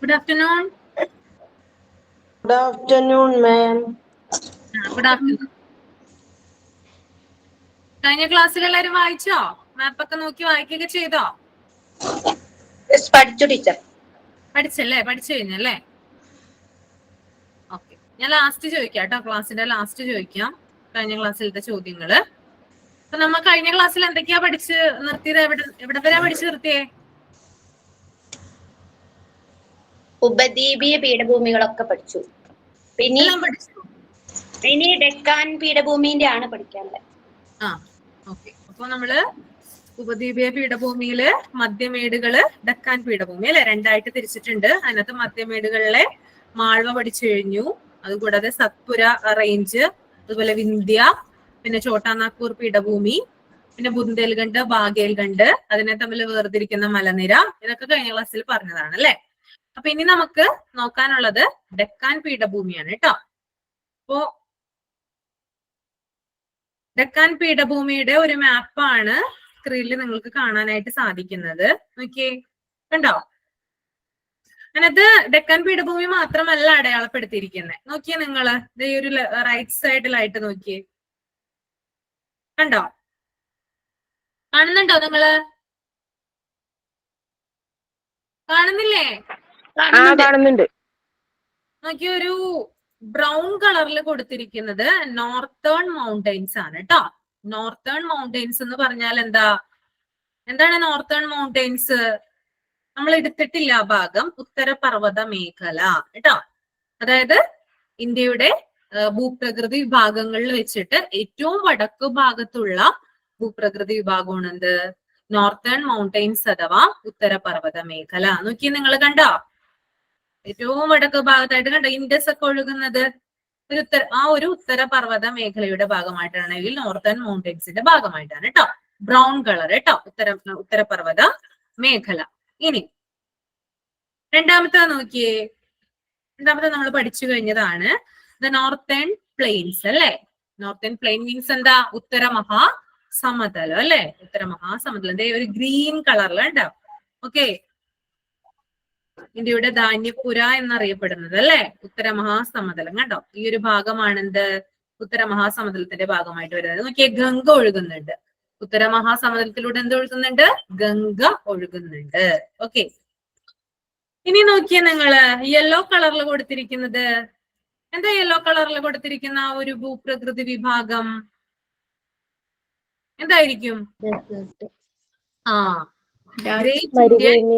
Good afternoon. Good afternoon, ma'am. Good afternoon. കഴിഞ്ഞ ക്ലാസ്സിൽ എല്ലാരും വായിച്ചോ? മാപ്പൊക്കെ നോക്കി വായിക്കുകയൊക്കെ ചെയ്തോ? പഠിച്ചു ടീച്ചർ. പഠിച്ചല്ലേ? പഠിച്ചു കഴിഞ്ഞല്ലേ? ഓക്കെ, ഞാൻ ലാസ്റ്റ് ചോദിക്കാം കേട്ടോ. ക്ലാസ്സിന്റെ ലാസ്റ്റ് ചോദിക്കാം കഴിഞ്ഞ ക്ലാസ്സിലത്തെ ചോദ്യങ്ങള്. അപ്പൊ നമ്മ കഴിഞ്ഞ ക്ലാസ്സിൽ എന്തൊക്കെയാ പഠിച്ച് നിർത്തിയത്? എവിടെ വരെ പഠിച്ചു നിർത്തിയേ? ഉപദ്വീപീയ പീഠഭൂമികളൊക്കെ പഠിച്ചു. പിന്നെ ഇനി ഡെക്കാൻ പീഠഭൂമിന്റെ ആണ് പഠിക്കാനുള്ളത്. ആ, ഓക്കെ. അപ്പൊ നമ്മള് ഉപദ്വീപീയ പീഠഭൂമിയില് മധ്യമേടുകള്, ഡെക്കാൻ പീഠഭൂമി അല്ലെ, രണ്ടായിട്ട് തിരിച്ചിട്ടുണ്ട്. അതിനകത്ത് മധ്യമേടുകളിലെ മാൾവ പഠിച്ചു കഴിഞ്ഞു. അതുകൂടാതെ സത്പുര റേഞ്ച്, അതുപോലെ വിന്ധ്യ, പിന്നെ ചോട്ടാനാഗ്പൂർ പീഠഭൂമി, പിന്നെ ബുന്ദേൽഖണ്ഡ്, ബാഗേൽഖണ്ഡ്, അതിനെ തമ്മിൽ വേർതിരിക്കുന്ന മലനിര, ഇതൊക്കെ കഴിഞ്ഞ ക്ലാസ്സിൽ പറഞ്ഞതാണ് അല്ലെ. അപ്പൊ ഇനി നമുക്ക് നോക്കാനുള്ളത് ഡെക്കാൻ പീഠഭൂമിയാണ് കേട്ടോ. അപ്പോ ഡെക്കാൻ പീഠഭൂമിയുടെ ഒരു മാപ്പാണ് സ്ക്രീനിൽ നിങ്ങൾക്ക് കാണാനായിട്ട് സാധിക്കുന്നത്. നോക്കിയേ, കണ്ടോ? അതിനകത്ത് ഡെക്കാൻ പീഠഭൂമി മാത്രമല്ല അടയാളപ്പെടുത്തിയിരിക്കുന്നത്. നോക്കിയേ നിങ്ങള്, ഈ ഒരു റൈറ്റ് സൈഡിലായിട്ട് നോക്കിയേ, കണ്ടോ? കാണുന്നുണ്ടോ നിങ്ങള്? കാണുന്നില്ലേ? കാണുന്നുണ്ട്. നോക്കിയ ഒരു ബ്രൗൺ കളറിൽ കൊടുത്തിരിക്കുന്നത് നോർത്തേൺ മൗണ്ടെയ്ൻസ് ആണ് കേട്ടോ. നോർത്തേൺ മൗണ്ടെയ്ൻസ് എന്ന് പറഞ്ഞാൽ എന്താണ് നോർത്തേൺ മൗണ്ടെയ്ൻസ്? നമ്മൾ എടുത്തിട്ടില്ല ആ ഭാഗം. ഉത്തരപർവ്വത മേഖല കേട്ടോ. അതായത് ഇന്ത്യയുടെ ഭൂപ്രകൃതി വിഭാഗങ്ങളിൽ വെച്ചിട്ട് ഏറ്റവും വടക്കു ഭാഗത്തുള്ള ഭൂപ്രകൃതി വിഭാഗമാണ് എന്ത്? നോർത്തേൺ മൗണ്ടെയ്ൻസ് അഥവാ ഉത്തരപർവ്വത മേഖല. നോക്കി നിങ്ങൾ കണ്ടോ? ഏറ്റവും വടക്ക് ഭാഗത്തായിട്ട് കണ്ടോ ഇൻഡസ് ഒക്കെ ഒഴുകുന്നത്? ഒരു ഉത്തരപർവ്വത മേഖലയുടെ ഭാഗമായിട്ടാണ്, അല്ലെങ്കിൽ നോർത്തേൺ മൗണ്ടെയ്ൻസിന്റെ ഭാഗമായിട്ടാണ് കേട്ടോ. ബ്രൗൺ കളർ കേട്ടോ, ഉത്തരപർവ്വത മേഖല. ഇനി രണ്ടാമത്തെ നോക്കിയേ, രണ്ടാമത്തെ നമ്മൾ പഠിച്ചു കഴിഞ്ഞതാണ് ദ നോർത്തേൺ പ്ലെയിൻസ് അല്ലെ. നോർത്തേൺ പ്ലെയിൻ മീൻസ് എന്താ? ഉത്തര മഹാസമതലം അല്ലെ. ഉത്തര മഹാസമതലം ഒരു ഗ്രീൻ കളറിൽ കണ്ടോ. ഓക്കെ, ഇന്ത്യയുടെ ധാന്യപുര എന്നറിയപ്പെടുന്നത് അല്ലെ, ഉത്തര മഹാസമതലം കണ്ടോ. ഈ ഒരു ഭാഗമാണ് എന്ത്? ഉത്തര മഹാസമതലത്തിന്റെ ഭാഗമായിട്ട് വരുന്നത്. നോക്കിയേ, ഗംഗ ഒഴുകുന്നുണ്ട്. ഉത്തര മഹാസമതലത്തിലൂടെ എന്ത് ഒഴുകുന്നുണ്ട്? ഗംഗ ഒഴുകുന്നുണ്ട്. ഓക്കെ, ഇനി നോക്കിയേ നിങ്ങള്, യെല്ലോ കളറിൽ കൊടുത്തിരിക്കുന്നത് എന്താ? യെല്ലോ കളറിൽ കൊടുത്തിരിക്കുന്ന ആ ഒരു ഭൂപ്രകൃതി വിഭാഗം എന്തായിരിക്കും? ആ, ഗ്രേറ്റ് ഇന്ത്യൻ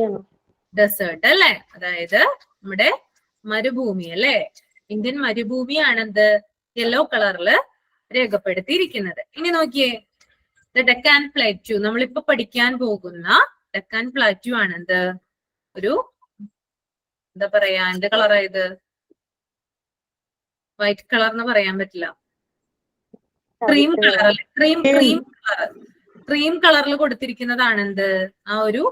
ഡെസേർട്ട് അല്ലെ. അതായത് നമ്മുടെ മരുഭൂമി അല്ലെ, ഇന്ത്യൻ മരുഭൂമിയാണെന്ത്? യെല്ലോ കളറില് രേഖപ്പെടുത്തിയിരിക്കുന്നത്. ഇനി നോക്കിയേ, ഡെക്കാൻ പ്ലാറ്റ്യൂ, നമ്മളിപ്പോ പഠിക്കാൻ പോകുന്ന ഡെക്കാൻ പ്ലാറ്റ്യൂ ആണെന്ത്? ഒരു എന്താ പറയാ, എന്ത് കളറായത്? വൈറ്റ് കളർ എന്ന് പറയാൻ പറ്റില്ല, ക്രീം കളർ അല്ലെ. ക്രീം കളറിൽ കൊടുത്തിരിക്കുന്നതാണ് എന്ത്? ആ ഒരു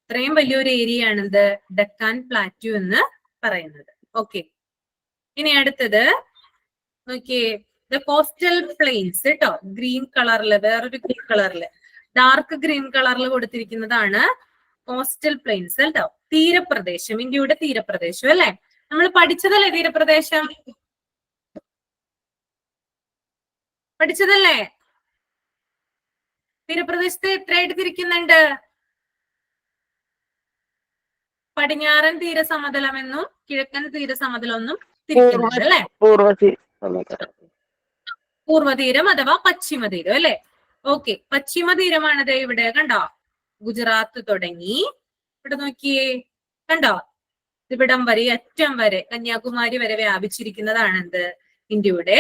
ഇത്രയും വലിയൊരു ഏരിയ ആണെന്ത്? ഡെക്കാൻ പ്ലാറ്റ്യൂ എന്ന് പറയുന്നത്. ഓക്കെ, ഇനി അടുത്തത് നോക്കിയേ, ദ കോസ്റ്റൽ പ്ലെയിൻസ് കേട്ടോ. ഗ്രീൻ കളറില്, വേറൊരു ഗ്രീൻ കളറില്, ഡാർക്ക് ഗ്രീൻ കളറിൽ കൊടുത്തിരിക്കുന്നതാണ് കോസ്റ്റൽ പ്ലെയിൻസ് കേട്ടോ. തീരപ്രദേശം, ഇന്ത്യയുടെ തീരപ്രദേശം അല്ലെ. നമ്മൾ പഠിച്ചതല്ലേ തീരപ്രദേശം? പഠിച്ചതല്ലേ? തീരപ്രദേശത്തെ എത്രയായിട്ട് തിരിക്കുന്നുണ്ട്? പടിഞ്ഞാറൻ തീരസമതലം എന്നും കിഴക്കൻ തീരസമതലം എന്നും തിരിക്കുന്നുണ്ട് അല്ലെ. പൂർവ്വതീരം അഥവാ പശ്ചിമതീരം അല്ലെ. ഓക്കെ, പശ്ചിമതീരമാണത് ഇവിടെ കണ്ടോ. ഗുജറാത്ത് തുടങ്ങി ഇവിടെ നോക്കിയേ, കണ്ടോ, ഇവിടം വരെ, അറ്റം വരെ, കന്യാകുമാരി വരെ വ്യാപിച്ചിരിക്കുന്നതാണ് എന്ത്? ഇന്ത്യയുടെ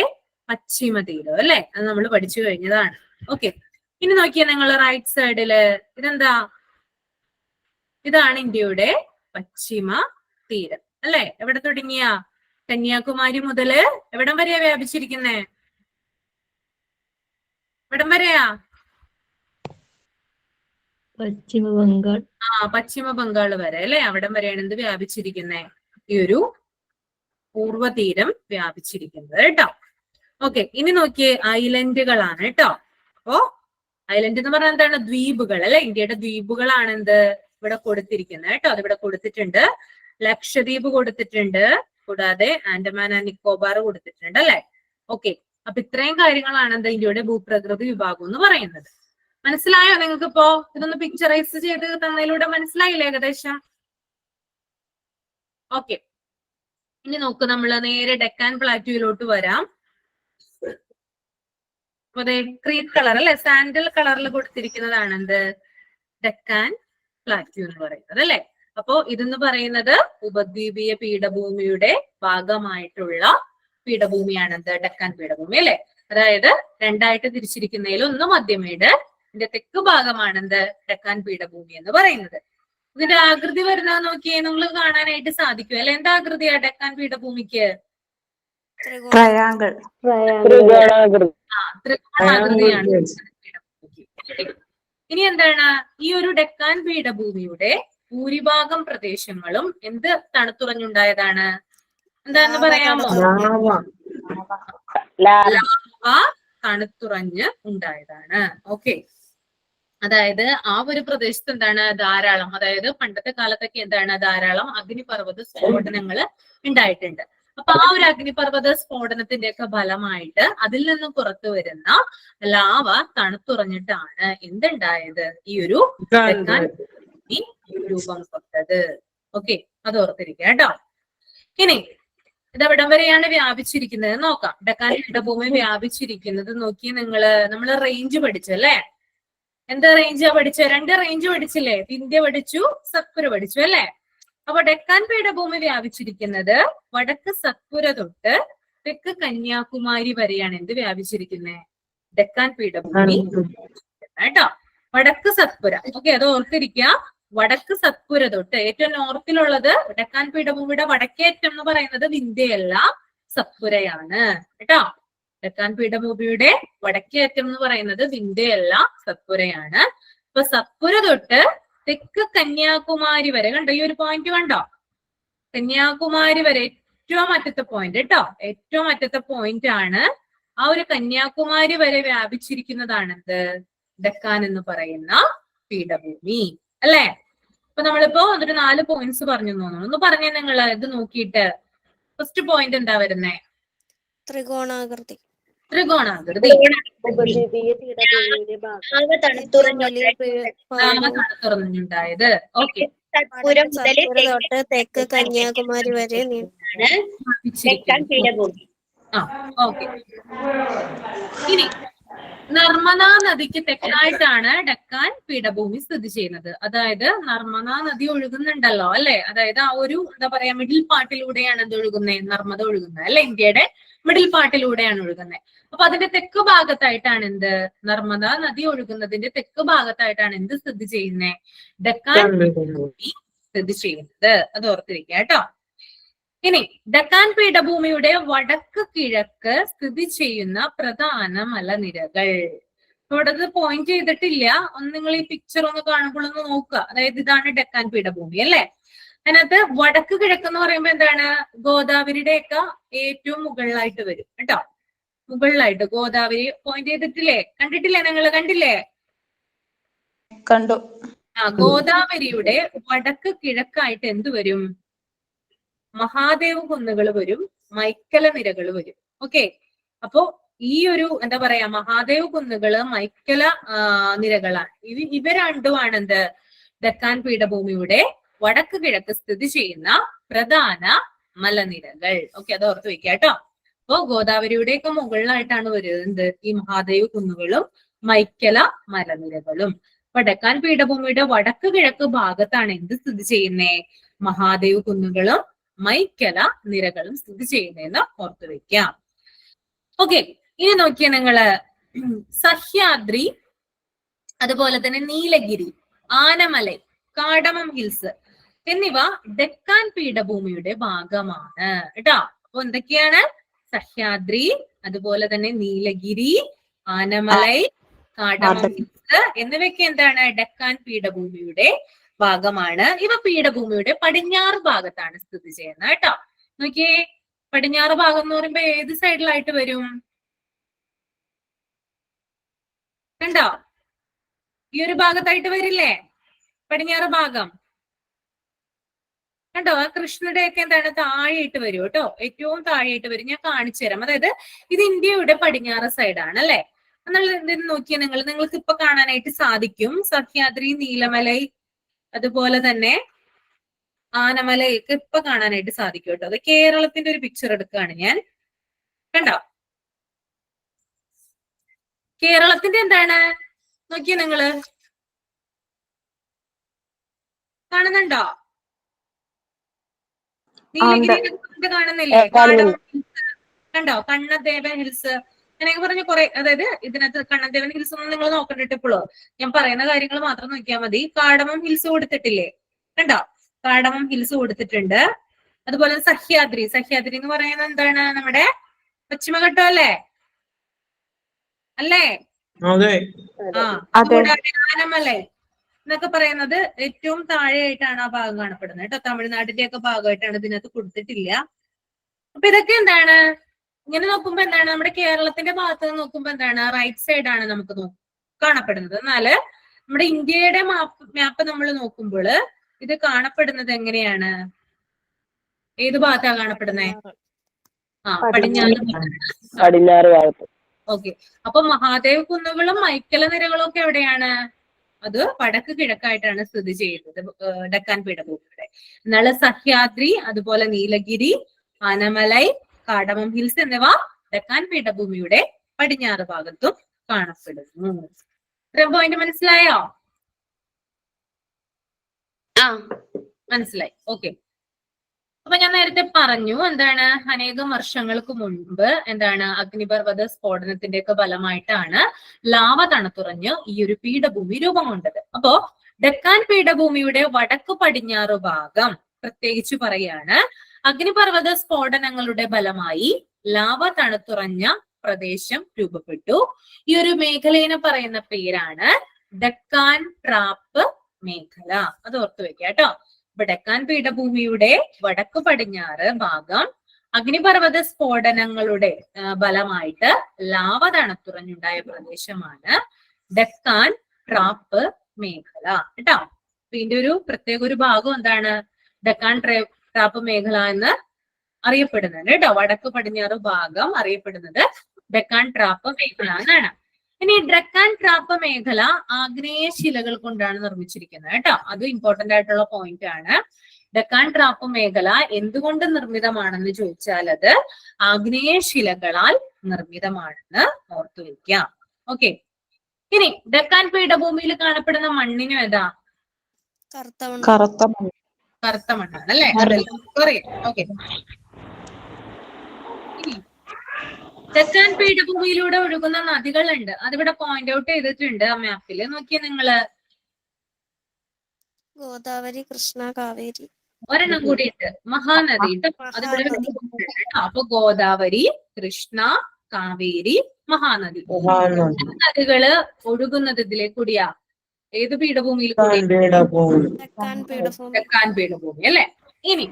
പശ്ചിമതീരം അല്ലെ. അത് നമ്മൾ പഠിച്ചു കഴിഞ്ഞതാണ്. ഓക്കെ, ഇനി നോക്കിയേ നിങ്ങൾ റൈറ്റ് സൈഡില്, ഇതെന്താ? ഇതാണ് ഇന്ത്യയുടെ പശ്ചിമ തീരം അല്ലെ. എവിടെ തുടങ്ങിയ? കന്യാകുമാരി മുതല് എവിടം വരെയാ വ്യാപിച്ചിരിക്കുന്നേ? എവിടം വരെയാ? പശ്ചിമ ബംഗാൾ. പശ്ചിമ ബംഗാൾ വരെ അല്ലെ. അവിടം വരെയാണ് എന്ത് വ്യാപിച്ചിരിക്കുന്നേ? ഈ ഒരു പൂർവ്വതീരം വ്യാപിച്ചിരിക്കുന്നത് കേട്ടോ. ഓക്കെ, ഇനി നോക്കിയേ, ഐലൻഡുകളാണ് കേട്ടോ. അപ്പോ ഐലൻഡ് എന്ന് പറഞ്ഞാൽ എന്താണ്? ദ്വീപുകൾ അല്ലെ. ഇന്ത്യയുടെ ദ്വീപുകളാണ് എന്ത്? ഇവിടെ കൊടുത്തിരിക്കുന്നത് കേട്ടോ. അതിവിടെ കൊടുത്തിട്ടുണ്ട്. ലക്ഷദ്വീപ് കൊടുത്തിട്ടുണ്ട്, കൂടാതെ ആൻഡമാൻ ആൻഡ് നിക്കോബാർ കൊടുത്തിട്ടുണ്ട് അല്ലെ. ഓക്കെ, അപ്പൊ ഇത്രയും കാര്യങ്ങളാണ് എന്താ ഇന്ത്യയുടെ ഭൂപ്രകൃതി വിഭാഗം എന്ന് പറയുന്നത്. മനസ്സിലായോ നിങ്ങൾക്ക്? ഇപ്പോ ഇതൊന്ന് പിക്ചറൈസ് ചെയ്ത് തന്നതിലൂടെ മനസ്സിലായില്ലേ ഏകദേശം? ഓക്കെ, ഇനി നോക്ക്, നമ്മള് നേരെ ഡെക്കാൻ പ്ലാറ്റ്യൂയിലോട്ട് വരാം. അപ്പൊ അതെ ക്രീം കളർ അല്ലെ, സാൻഡൽ കളറിൽ കൊടുത്തിരിക്കുന്നതാണ് എന്ത്, ഡെക്കാൻ പ്ലാറ്റ്യൂ എന്ന് പറയുന്നത് അല്ലെ. അപ്പോ ഇതെന്ന് പറയുന്നത് ഉപദ്വീപീയ പീഠഭൂമിയുടെ ഭാഗമായിട്ടുള്ള പീഠഭൂമിയാണ് എന്ത്, ഡെക്കാൻ പീഠഭൂമി അല്ലെ. അതായത് രണ്ടായിട്ട് തിരിച്ചിരിക്കുന്നതിൽ ഒന്ന് മധ്യമേട്, ഇതിന്റെ തെക്ക് ഭാഗമാണ് എന്ത്, ഡെക്കാൻ പീഠഭൂമി എന്ന് പറയുന്നത്. ഇതിന്റെ ആകൃതി വരുന്നത് നോക്കിയേ, നിങ്ങൾ കാണാനായിട്ട് സാധിക്കും അല്ലെ. എന്താ ആകൃതിയാ ഡെക്കാൻ പീഠഭൂമിക്ക്? ട്രയാങ്കിൾ. ത്രികോണാകൃതിയാണ് പീഠഭൂമിക്ക്. ഇനി എന്താണ്, ഈ ഒരു ഡെക്കാൻ പീഠഭൂമിയുടെ ഭൂരിഭാഗം പ്രദേശങ്ങളും എന്ത് തണുത്തുറഞ്ഞുണ്ടായതാണ്? എന്താന്ന് പറയാമോ? ലാവ തണുത്തുറഞ്ഞ് ഉണ്ടായതാണ്. ഓക്കെ, അതായത് ആ ഒരു പ്രദേശത്ത് എന്താണ് ധാരാളം, അതായത് പണ്ടത്തെ കാലത്തൊക്കെ എന്താണ് ധാരാളം അഗ്നിപർവ്വത സ്ഫോടനങ്ങൾ ഉണ്ടായിട്ടുണ്ട്. അപ്പൊ ആ ഒരു അഗ്നിപർവ്വത സ്ഫോടനത്തിന്റെ ഒക്കെ ഫലമായിട്ട് അതിൽ നിന്നും പുറത്തു വരുന്ന ലാവ തണുത്തുറഞ്ഞിട്ടാണ് എന്തുണ്ടായത്, ഈ ഒരു ഡെക്കാൻ പീഠഭൂമി രൂപം കൊണ്ടത്. ഓക്കെ, അത് ഓർത്തിരിക്കുക കേട്ടോ. ഇനി ഇതെവിടം വരെയാണ് വ്യാപിച്ചിരിക്കുന്നത് നോക്കാം. ഡെക്കാൻ പീഠഭൂമി വ്യാപിച്ചിരിക്കുന്നത് നോക്കി നമ്മള് റേഞ്ച് പഠിച്ചല്ലേ. എന്താ റേഞ്ചാ പഠിച്ച? 2 റേഞ്ച് പഠിച്ചില്ലേ? വിന്ധ്യ പഠിച്ചു, സത്പുര പഠിച്ചു അല്ലെ. അപ്പൊ ഡെക്കാൻ പീഠഭൂമി വ്യാപിച്ചിരിക്കുന്നത് വടക്ക് സത്പുര തൊട്ട് തെക്ക് കന്യാകുമാരി വരെയാണ് എന്ത് വ്യാപിച്ചിരിക്കുന്നത്, ഡെക്കാൻ പീഠഭൂമി കേട്ടോ. വടക്ക് സത്പുര, ഓക്കെ, അത് ഓർത്തിരിക്കുക. വടക്ക് സത്പുര തൊട്ട് ഏറ്റവും നോർത്തിലുള്ളത് ഡെക്കാൻ പീഠഭൂമിയുടെ വടക്കേറ്റം എന്ന് പറയുന്നത് വിന്ധ്യയല്ല, സത്പുരയാണ് കേട്ടോ. ഡെക്കാൻ പീഠഭൂമിയുടെ വടക്കേറ്റം എന്ന് പറയുന്നത് വിന്ധ്യയല്ല, സത്പുരയാണ്. അപ്പൊ സത്പുര തൊട്ട് തെക്ക് കന്യാകുമാരി വരെ, കണ്ടോ ഈ ഒരു പോയിന്റ് കണ്ടോ, കന്യാകുമാരി വരെ ഏറ്റവും അറ്റത്തെ പോയിന്റ് കേട്ടോ, ഏറ്റവും അറ്റത്തെ പോയിന്റ് ആണ്. ആ ഒരു കന്യാകുമാരി വരെ വ്യാപിച്ചിരിക്കുന്നതാണ് എന്ത്, ഡെക്കാൻ എന്ന് പറയുന്ന പീഠഭൂമി അല്ലെ. അപ്പൊ നമ്മളിപ്പോ എന്നിട്ട് 4 പോയിന്റ്സ് പറഞ്ഞു തോന്നുന്നു. ഒന്ന് പറഞ്ഞേ നിങ്ങൾ ഇത് നോക്കിയിട്ട്. ഫസ്റ്റ് പോയിന്റ് എന്താ വരുന്നേ? ത്രികോണാകൃതി. ത്രികോണാകൃതി. തണുത്തുറഞ്ഞുണ്ടായത്. ഓക്കെ, തൊട്ട് തെക്ക് കന്യാകുമാരി വരെ ഓക്കെ. ഇനി നർമ്മദാ നദിക്ക് തെക്കായിട്ടാണ് ഡെക്കാൻ പീഠഭൂമി സ്ഥിതി ചെയ്യുന്നത്. അതായത് നർമ്മദാ നദി ഒഴുകുന്നുണ്ടല്ലോ അല്ലെ, അതായത് ആ ഒരു എന്താ പറയാ മിഡിൽ പാർട്ടിലൂടെയാണ് എന്ത് ഒഴുകുന്നത്, നർമ്മദ ഒഴുകുന്നത് അല്ലെ, ഇന്ത്യയുടെ മിഡിൽ പാർട്ടിലൂടെയാണ് ഒഴുകുന്നത്. അപ്പൊ അതിന്റെ തെക്ക് ഭാഗത്തായിട്ടാണ് എന്ത്, നർമ്മദാ നദി ഒഴുകുന്നതിന്റെ തെക്ക് ഭാഗത്തായിട്ടാണ് എന്ത് സ്ഥിതി ചെയ്യുന്നത്, ഡെക്കാൻ പീഠഭൂമി സ്ഥിതി ചെയ്യുന്നത്. അത് ഓർത്തിരിക്കുക കേട്ടോ. ഇനി ഡെക്കാൻ പീഠഭൂമിയുടെ വടക്ക് കിഴക്ക് സ്ഥിതി ചെയ്യുന്ന പ്രധാന മലനിരകൾ. ഇവിടെ പോയിന്റ് ചെയ്തിട്ടില്ല, ഒന്ന് നിങ്ങൾ ഈ പിക്ചർ ഒന്ന് കാണുമ്പോൾ ഒന്ന് നോക്കുക. അതായത് ഇതാണ് ഡെക്കാൻ പീഠഭൂമി അല്ലെ. അതിനകത്ത് വടക്ക് കിഴക്ക് എന്ന് പറയുമ്പോ എന്താണ്, ഗോദാവരിയുടെ ഒക്കെ ഏറ്റവും മുകളിലായിട്ട് വരും കേട്ടോ. മുകളിലായിട്ട് ഗോദാവരി പോയിന്റ് ചെയ്തിട്ടില്ലേ, കണ്ടിട്ടില്ലേ നിങ്ങൾ, കണ്ടില്ലേ? കണ്ടു. ഗോദാവരിയുടെ വടക്ക് കിഴക്കായിട്ട് എന്ത് വരും, മഹാദേവ് കുന്നുകൾ വരും, മൈക്കല നിരകൾ വരും. ഓക്കെ, അപ്പോ ഈ ഒരു എന്താ പറയാ മഹാദേവ് കുന്നുകള്, മൈക്കല നിരകളാണ്. ഇവ രണ്ടുമാണ് എന്ത്, ഡെക്കാൻ പീഠഭൂമിയുടെ വടക്ക് കിഴക്ക് സ്ഥിതി ചെയ്യുന്ന പ്രധാന മലനിരകൾ. ഓക്കെ, അത് ഓർത്ത് വെക്കുക കേട്ടോ. അപ്പോ ഗോദാവരിയുടെയൊക്കെ മുകളിലായിട്ടാണ് വരുന്നത് ഈ മഹാദേവ് കുന്നുകളും മൈക്കല മലനിരകളും. അപ്പൊ ഡെക്കാൻ പീഠഭൂമിയുടെ വടക്ക് കിഴക്ക് ഭാഗത്താണ് എന്ത് സ്ഥിതി ചെയ്യുന്നേ, മഹാദേവ് കുന്നുകളും മൈക്കല നിരകളും സ്ഥിതി ചെയ്യുന്നതെന്ന് ഓർത്തു വെക്കാം. ഓക്കെ, ഇനി നോക്കിയാൽ നിങ്ങള് സഹ്യാദ്രി, അതുപോലെ തന്നെ നീലഗിരി, ആനമലൈ, കാടമം ഹിൽസ് എന്നിവ ഡെക്കാൻ പീഠഭൂമിയുടെ ഭാഗമാണ് കേട്ടോ. അപ്പൊ എന്തൊക്കെയാണ്, സഹ്യാദ്രി, അതുപോലെ തന്നെ നീലഗിരി, ആനമലൈ, കാടമം ഹിൽസ് എന്നിവയൊക്കെ എന്താണ്, ഡെക്കാൻ പീഠഭൂമിയുടെ ഭാഗമാണ്. ഇവ പീഠഭൂമിയുടെ പടിഞ്ഞാറ് ഭാഗത്താണ് സ്ഥിതി ചെയ്യുന്നത് കേട്ടോ. നോക്കിയേ, പടിഞ്ഞാറ് ഭാഗം എന്ന് പറയുമ്പോ ഏത് സൈഡിലായിട്ട് വരും, കണ്ടോ? ഈ ഒരു ഭാഗത്തായിട്ട് വരില്ലേ പടിഞ്ഞാറ് ഭാഗം? കണ്ടോ ആ കൃഷ്ണയുടെ ഒക്കെ എന്താണ് താഴെയിട്ട് വരും കേട്ടോ, ഏറ്റവും താഴെയിട്ട് വരും. ഞാൻ കാണിച്ചു തരാം. അതായത് ഇത് ഇന്ത്യയുടെ പടിഞ്ഞാറ് സൈഡാണ് അല്ലെ. എന്നാൽ ഇതിന് നോക്കിയാൽ നിങ്ങൾക്ക് ഇപ്പൊ കാണാനായിട്ട് സാധിക്കും സഹ്യാദ്രി, നീലമലൈ, അതുപോലെ തന്നെ ആനമലയൊക്കെ ഇപ്പൊ കാണാനായിട്ട് സാധിക്കും കേട്ടോ. അത് കേരളത്തിന്റെ ഒരു പിക്ചർ എടുക്കുകയാണ് ഞാൻ. കണ്ടോ കേരളത്തിന്റെ എന്താണ് നോക്കിയേ നിങ്ങള് കാണുന്നുണ്ടോ? നീലഗിരി കാണുന്നില്ലേ? കണ്ടോ കണ്ണദേവൻ ഹിൽസ് ഞാനൊക്കെ പറഞ്ഞ കുറെ, അതായത് ഇതിനകത്ത് കണ്ണദേവൻ ഹിൽസ് ഒന്നും നിങ്ങൾ നോക്കണ്ടിട്ട് ഇപ്പോഴോ, ഞാൻ പറയുന്ന കാര്യങ്ങൾ മാത്രം നോക്കിയാൽ മതി. കാടമം ഹിൽസ് കൊടുത്തിട്ടില്ലേ? കണ്ടോ കാടമം ഹിൽസ് കൊടുത്തിട്ടുണ്ട്. അതുപോലെ സഹ്യാദ്രി എന്ന് പറയുന്നത് എന്താണ് നമ്മുടെ പശ്ചിമഘട്ടം അല്ലേ അല്ലേ? അതുകൂടാതെ ആനമലൈ എന്നൊക്കെ പറയുന്നത് ഏറ്റവും താഴെയായിട്ടാണ് ആ ഭാഗം കാണപ്പെടുന്നത് കേട്ടോ. തമിഴ്നാടിന്റെ ഒക്കെ ഭാഗമായിട്ടാണ്, ഇതിനകത്ത് കൊടുത്തിട്ടില്ല. അപ്പൊ ഇതൊക്കെ എന്താണ് ഇങ്ങനെ നോക്കുമ്പോ എന്താണ് നമ്മുടെ കേരളത്തിന്റെ ഭാഗത്ത് നിന്ന് നോക്കുമ്പോ എന്താണ് റൈറ്റ് സൈഡ് ആണ് നമുക്ക് കാണപ്പെടുന്നത്. എന്നാല് നമ്മുടെ ഇന്ത്യയുടെ മാപ്പ് നമ്മൾ നോക്കുമ്പോൾ ഇത് കാണപ്പെടുന്നത് എങ്ങനെയാണ്? ഏത് ഭാഗത്താ കാണപ്പെടുന്നത്? പടിഞ്ഞാറ് ഭാഗത്ത്. ഓക്കെ, അപ്പൊ മഹാദേവ് കുന്നുകളും മൈക്കല നിരകളും ഒക്കെ എവിടെയാണ്? അത് വടക്ക് കിഴക്കായിട്ടാണ് സ്ഥിതി ചെയ്യുന്നത് ഡക്കാൻ പീഠഭൂമിയുടെ. എന്നാൽ സഹ്യാദ്രി, അതുപോലെ നീലഗിരി, ആനമലൈ, കാടമം ഹിൽസ് എന്നിവ ഡക്കാൻ പീഠഭൂമിയുടെ പടിഞ്ഞാറ് ഭാഗത്തും കാണപ്പെടുന്നു. ഇത്രയും പോയിന്റ് മനസ്സിലായോ? മനസ്സിലായി. ഓക്കെ, അപ്പൊ ഞാൻ നേരത്തെ പറഞ്ഞു എന്താണ് അനേകം വർഷങ്ങൾക്ക് മുൻപ് എന്താണ് അഗ്നിപർവ്വത സ്ഫോടനത്തിന്റെ ഒക്കെ ഫലമായിട്ടാണ് ലാവ തണുത്തുറഞ്ഞ് ഈ ഒരു പീഠഭൂമി രൂപം കൊണ്ടത്. അപ്പോ ഡക്കാൻ പീഠഭൂമിയുടെ വടക്ക് പടിഞ്ഞാറ് ഭാഗം പ്രത്യേകിച്ച് പറയാണ് അഗ്നിപർവ്വത സ്ഫോടനങ്ങളുടെ ഫലമായി ലാവ തണുത്തുറഞ്ഞ പ്രദേശം രൂപപ്പെട്ടു. ഈ ഒരു മേഖലയെ പറയുന്ന പേരാണ് ഡക്കാൻ ട്രാപ്പ് മേഖല. അത് ഓർത്തു വെക്കുക കേട്ടോ. ഡക്കാൻ പീഠഭൂമിയുടെ വടക്കു പടിഞ്ഞാറ് ഭാഗം അഗ്നിപർവ്വത സ്ഫോടനങ്ങളുടെ ഫലമായിട്ട് ലാവ തണുത്തുറഞ്ഞുണ്ടായ പ്രദേശമാണ് ഡക്കാൻ ട്രാപ്പ് മേഖല കേട്ടോ. അപ്പൊ ഇതിന്റെ ഒരു പ്രത്യേക ഒരു ഭാഗം എന്താണ് ഡക്കാൻ ട്രാപ്പ് മേഖല എന്ന് അറിയപ്പെടുന്നത് കേട്ടോ. വടക്കു പടിഞ്ഞാറ് ഭാഗം അറിയപ്പെടുന്നത് ഡക്കാൻ ട്രാപ്പ് മേഖല എന്നാണ്. ഇനി ഡക്കാൻ ട്രാപ്പ് മേഖല ആഗ്നേയ ശിലകൾ കൊണ്ടാണ് നിർമ്മിച്ചിരിക്കുന്നത് കേട്ടോ. അത് ഇമ്പോർട്ടന്റ് ആയിട്ടുള്ള പോയിന്റ് ആണ്. ഡക്കാൻ ട്രാപ്പ് മേഖല എന്തുകൊണ്ട് നിർമ്മിതമാണെന്ന് ചോദിച്ചാൽ അത് ആഗ്നേയ ശിലകളാൽ നിർമ്മിതമാണെന്ന് ഓർത്തു വയ്ക്കാം. ഓക്കെ, ഇനി ഡക്കാൻ പീഠഭൂമിയിൽ കാണപ്പെടുന്ന മണ്ണിനും ഏതാ? കറുത്ത മണ്ണാണ് അല്ലെ? ഓക്കെ, ഡക്കാൻ പീഠഭൂമിയിലൂടെ ഒഴുകുന്ന നദികളുണ്ട്. അതിവിടെ പോയിന്റ് ഔട്ട് ചെയ്തിട്ടുണ്ട് ആ മാപ്പില്. നോക്കിയേ നിങ്ങള്. ഗോദാവരി, കൃഷ്ണ, കാവേരി. ഒരെണ്ണം കൂടി ഉണ്ട്, മഹാനദി. അതിവിടെ അപ്പൊ ഗോദാവരി, കൃഷ്ണ, കാവേരി, മഹാനദി. നദികള് ഒഴുകുന്നത് ഇതിലെ കൂടിയാ ഏത് പീഠഭൂമിയിൽ കൂടി? ഡക്കാൻ പീഠഭൂമി അല്ലെ. ഇനി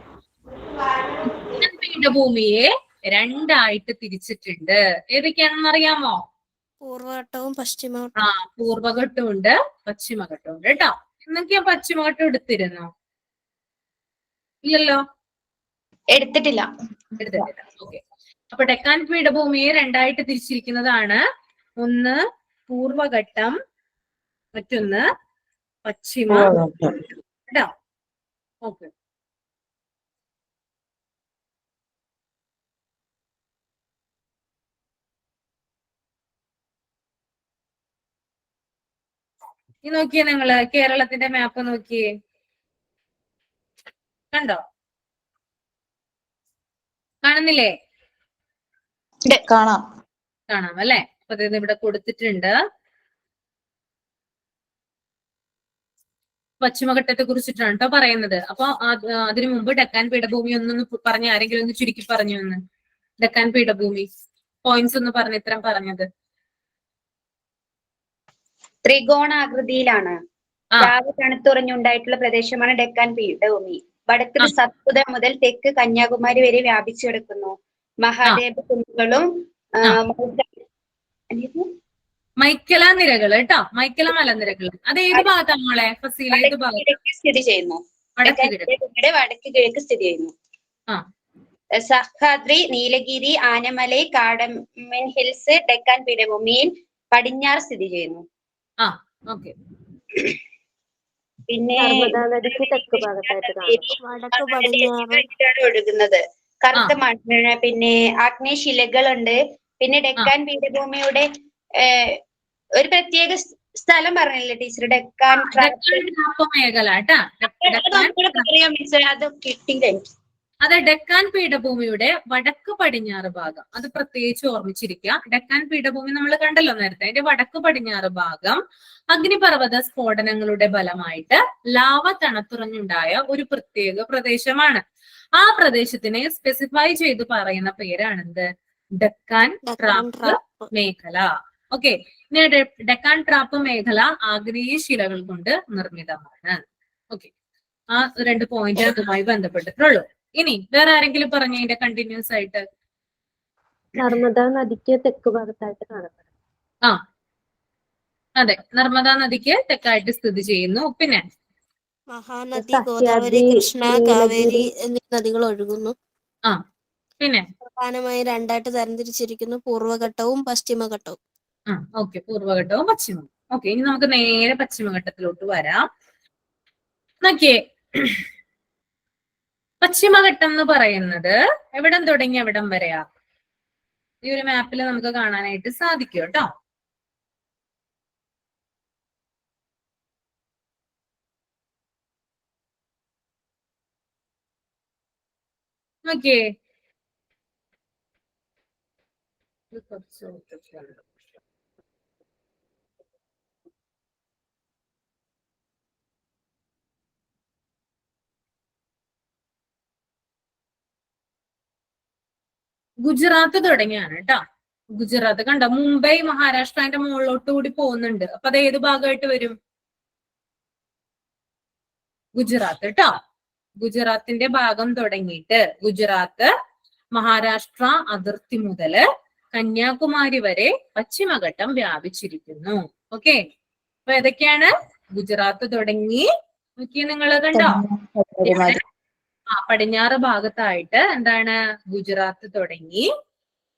പീഠഭൂമിയെ രണ്ടായിട്ട് തിരിച്ചിട്ടുണ്ട്. ഏതൊക്കെയാണെന്ന് അറിയാമോ? പൂർവഘട്ടവും പശ്ചിമഘട്ടവും. പൂർവഘട്ടം ഉണ്ട്, പശ്ചിമഘട്ടം ഉണ്ട് കേട്ടോ. എന്നൊക്കെയാ പശ്ചിമഘട്ടം എടുത്തിരുന്നോ? ഇല്ലല്ലോ, എടുത്തിട്ടില്ല. ഓക്കെ, അപ്പൊ ഡക്കാൻ പീഠഭൂമിയെ രണ്ടായിട്ട് തിരിച്ചിരിക്കുന്നതാണ്. ഒന്ന് പൂർവഘട്ടം, മറ്റൊന്ന് പശ്ചിമഘട്ടം കേട്ടോ. ഓക്കെ, ഈ നോക്കിയേ നിങ്ങള് കേരളത്തിന്റെ മാപ്പ് നോക്കിയേ. കണ്ടോ? കാണുന്നില്ലേ? കാണാം അല്ലെ? അപ്പൊ ഇത് ഇവിടെ കൊടുത്തിട്ടുണ്ട്. പശ്ചിമഘട്ടത്തെ കുറിച്ചിട്ടാണ് കേട്ടോ പറയുന്നത്. അപ്പൊ അതിനു മുമ്പ് ഡക്കാൻ പീഠഭൂമി ഒന്നൊന്ന് പറഞ്ഞ ആരെങ്കിലും ഒന്ന് ചുരുക്കി പറഞ്ഞു ഒന്ന്. ഡക്കാൻ പീഠഭൂമി പോയിന്റ്സ് ഒന്ന് പറഞ്ഞ ഇത്രയും പറഞ്ഞത്. ത്രികോണാകൃതിയിലാണ്. ലാവ തണുത്തുറഞ്ഞുണ്ടായിട്ടുള്ള പ്രദേശമാണ് ഡക്കാൻ പീഠഭൂമി. വടക്ക് സത്പുര മുതൽ തെക്ക് കന്യാകുമാരി വരെ വ്യാപിച്ചു കിടക്കുന്നു. മഹാദേവ കുന്നുകളും മൈക്കല നിരകൾ കേട്ടോ. മൈക്കല മലനിരകൾ. അത് ഏത് ഭാഗത്താണ് മോളെ? ഫസീല ഏത് ഭാഗത്ത് സ്ഥിതി ചെയ്യുന്നു? വടക്ക് ഡെക്കാൻ കിഴക്ക്. പീഠഭൂമിയുടെ വടക്ക് കിഴക്ക് സ്ഥിതി ചെയ്യുന്നു. ആ. സഹ്യാദ്രി, നീലഗിരി, ആനമലൈ, കാഡമൻ ഹിൽസ് ഡെക്കാൻ പീഠഭൂമിയിൽ പടിഞ്ഞാറ് സ്ഥിതി ചെയ്യുന്നു. ആ ഓക്കെ. പിന്നെ നർമ്മദാ നദിക്ക് തെക്ക് ഭാഗത്തായിട്ട് കാണപ്പെടുന്നു. വടക്ക് പടിഞ്ഞാറ് ാണ് ഒഴുകുന്നത്. കറുത്ത മണ്ണ്, പിന്നെ ആഗ്നേയശിലകളുണ്ട്. പിന്നെ ഡെക്കാൻ പീഠഭൂമിയുടെ ഒരു പ്രത്യേക സ്ഥലം പറഞ്ഞില്ലേ ടീച്ചർ, ഡെക്കാൻ ട്രാപ്പ് മേഖല കേട്ടാ. അത് കിട്ടിയില്ല. അതെ, ഡെക്കാൻ പീഠഭൂമിയുടെ വടക്ക് പടിഞ്ഞാറ് ഭാഗം, അത് പ്രത്യേകിച്ച് ഓർമ്മിച്ചിരിക്കുക. ഡെക്കാൻ പീഠഭൂമി നമ്മൾ കണ്ടല്ലോ നേരത്തെ. അതിന്റെ വടക്ക് പടിഞ്ഞാറ് ഭാഗം അഗ്നിപർവ്വത സ്ഫോടനങ്ങളുടെ ഫലമായിട്ട് ലാവ തണുത്തുറഞ്ഞുണ്ടായ ഒരു പ്രത്യേക പ്രദേശമാണ്. ആ പ്രദേശത്തിനെ സ്പെസിഫൈ ചെയ്ത് പറയുന്ന പേരാണെന്ത്? ഡെക്കാൻ ട്രാപ്പ് മേഖല. ഓക്കെ. ഇനി ഡെക്കാൻ ട്രാപ്പ് മേഖല ആഗ്നേയ ശിലകൾ കൊണ്ട് നിർമ്മിതമാണ്. ഓക്കെ, ആ 2 പോയിന്റ് അതുമായി ബന്ധപ്പെട്ടിട്ടുള്ളൂ. ഇനി വേറെ ആരെങ്കിലും പറഞ്ഞ ഇതിന്റെ കണ്ടിന്യൂസ് ആയിട്ട്? നർമ്മദാ നദിക്ക് തെക്ക് ഭാഗത്തായിട്ട് കാണപ്പെടുന്നു. ആ അതെ, നർമ്മദാ നദിക്ക് തെക്കായിട്ട് സ്ഥിതി ചെയ്യുന്നു. പിന്നെ മഹാനദി, ഗോദാവരി, കൃഷ്ണ, കാവേരി എന്നീ നദികൾ ഒഴുകുന്നു. ആ പിന്നെ പ്രധാനമായി 2ആയിട്ട് തരംതിരിച്ചിരിക്കുന്നു: പൂർവ്വഘട്ടവും പശ്ചിമഘട്ടവും. ആ ഓക്കെ, പൂർവ്വഘട്ടവും പശ്ചിമവും. ഓക്കെ, ഇനി നമുക്ക് നേരെ പശ്ചിമഘട്ടത്തിലോട്ട് വരാം. നോക്കിയേ, പശ്ചിമഘട്ടം എന്ന് പറയുന്നത് എവിടം തുടങ്ങി എവിടം വരെയാ? ഈ ഒരു മാപ്പിൽ നമുക്ക് കാണാനായിട്ട് സാധിക്കും കേട്ടോ. നോക്കിയേ, ഗുജറാത്ത് തുടങ്ങിയാണ് കേട്ടോ. ഗുജറാത്ത് കണ്ടോ, മുംബൈ മഹാരാഷ്ട്രന്റെ മുകളിലോട്ട് കൂടി പോകുന്നുണ്ട്. അപ്പൊ അത് ഏത് ഭാഗമായിട്ട് വരും? ഗുജറാത്ത് കേട്ടോ. ഗുജറാത്തിന്റെ ഭാഗം തുടങ്ങിയിട്ട് ഗുജറാത്ത് മഹാരാഷ്ട്ര അതിർത്തി മുതല് കന്യാകുമാരി വരെ പശ്ചിമഘട്ടം വ്യാപിച്ചിരിക്കുന്നു. ഓക്കെ, അപ്പൊ ഏതൊക്കെയാണ്? ഗുജറാത്ത് തുടങ്ങി, നോക്കിയേ നിങ്ങൾ കണ്ടോ, പടിഞ്ഞാറ് ഭാഗത്തായിട്ട് എന്താണ്? ഗുജറാത്ത് തുടങ്ങി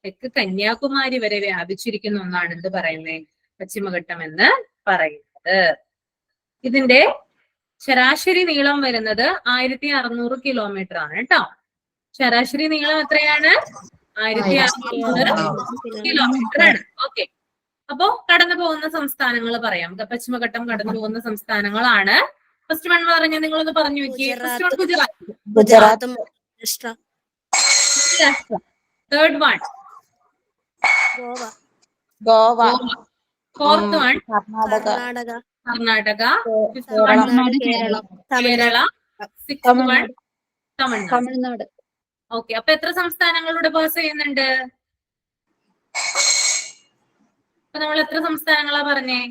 തെക്ക് കന്യാകുമാരി വരെ വ്യാപിച്ചിരിക്കുന്ന ഒന്നാണ് എന്ത് പറയുന്നത്? പശ്ചിമഘട്ടം എന്ന് പറയുന്നത്. ഇതിന്റെ ശരാശരി നീളം വരുന്നത് 1600 കിലോമീറ്റർ ആണ് കേട്ടോ. ശരാശരി നീളം എത്രയാണ്? 1600 കിലോമീറ്റർ ആണ്. ഓക്കെ, അപ്പോ കടന്നു പോകുന്ന സംസ്ഥാനങ്ങൾ പറയാം. പശ്ചിമഘട്ടം കടന്നു പോകുന്ന സംസ്ഥാനങ്ങളാണ്. ഫസ്റ്റ് വൺ പറഞ്ഞ നിങ്ങളൊന്ന് പറഞ്ഞു നോക്കിയേ. First one Gujarat, Maharashtra. Third one Goa, fourth one Karnataka, Keralam, sixth one Tamil Nadu. Okay, അപ്പൊ എത്ര സംസ്ഥാനങ്ങളിലൂടെ പാസ് ചെയ്യുന്നുണ്ട്? അപ്പൊ നമ്മൾ എത്ര സംസ്ഥാനങ്ങളാ പറഞ്ഞേ?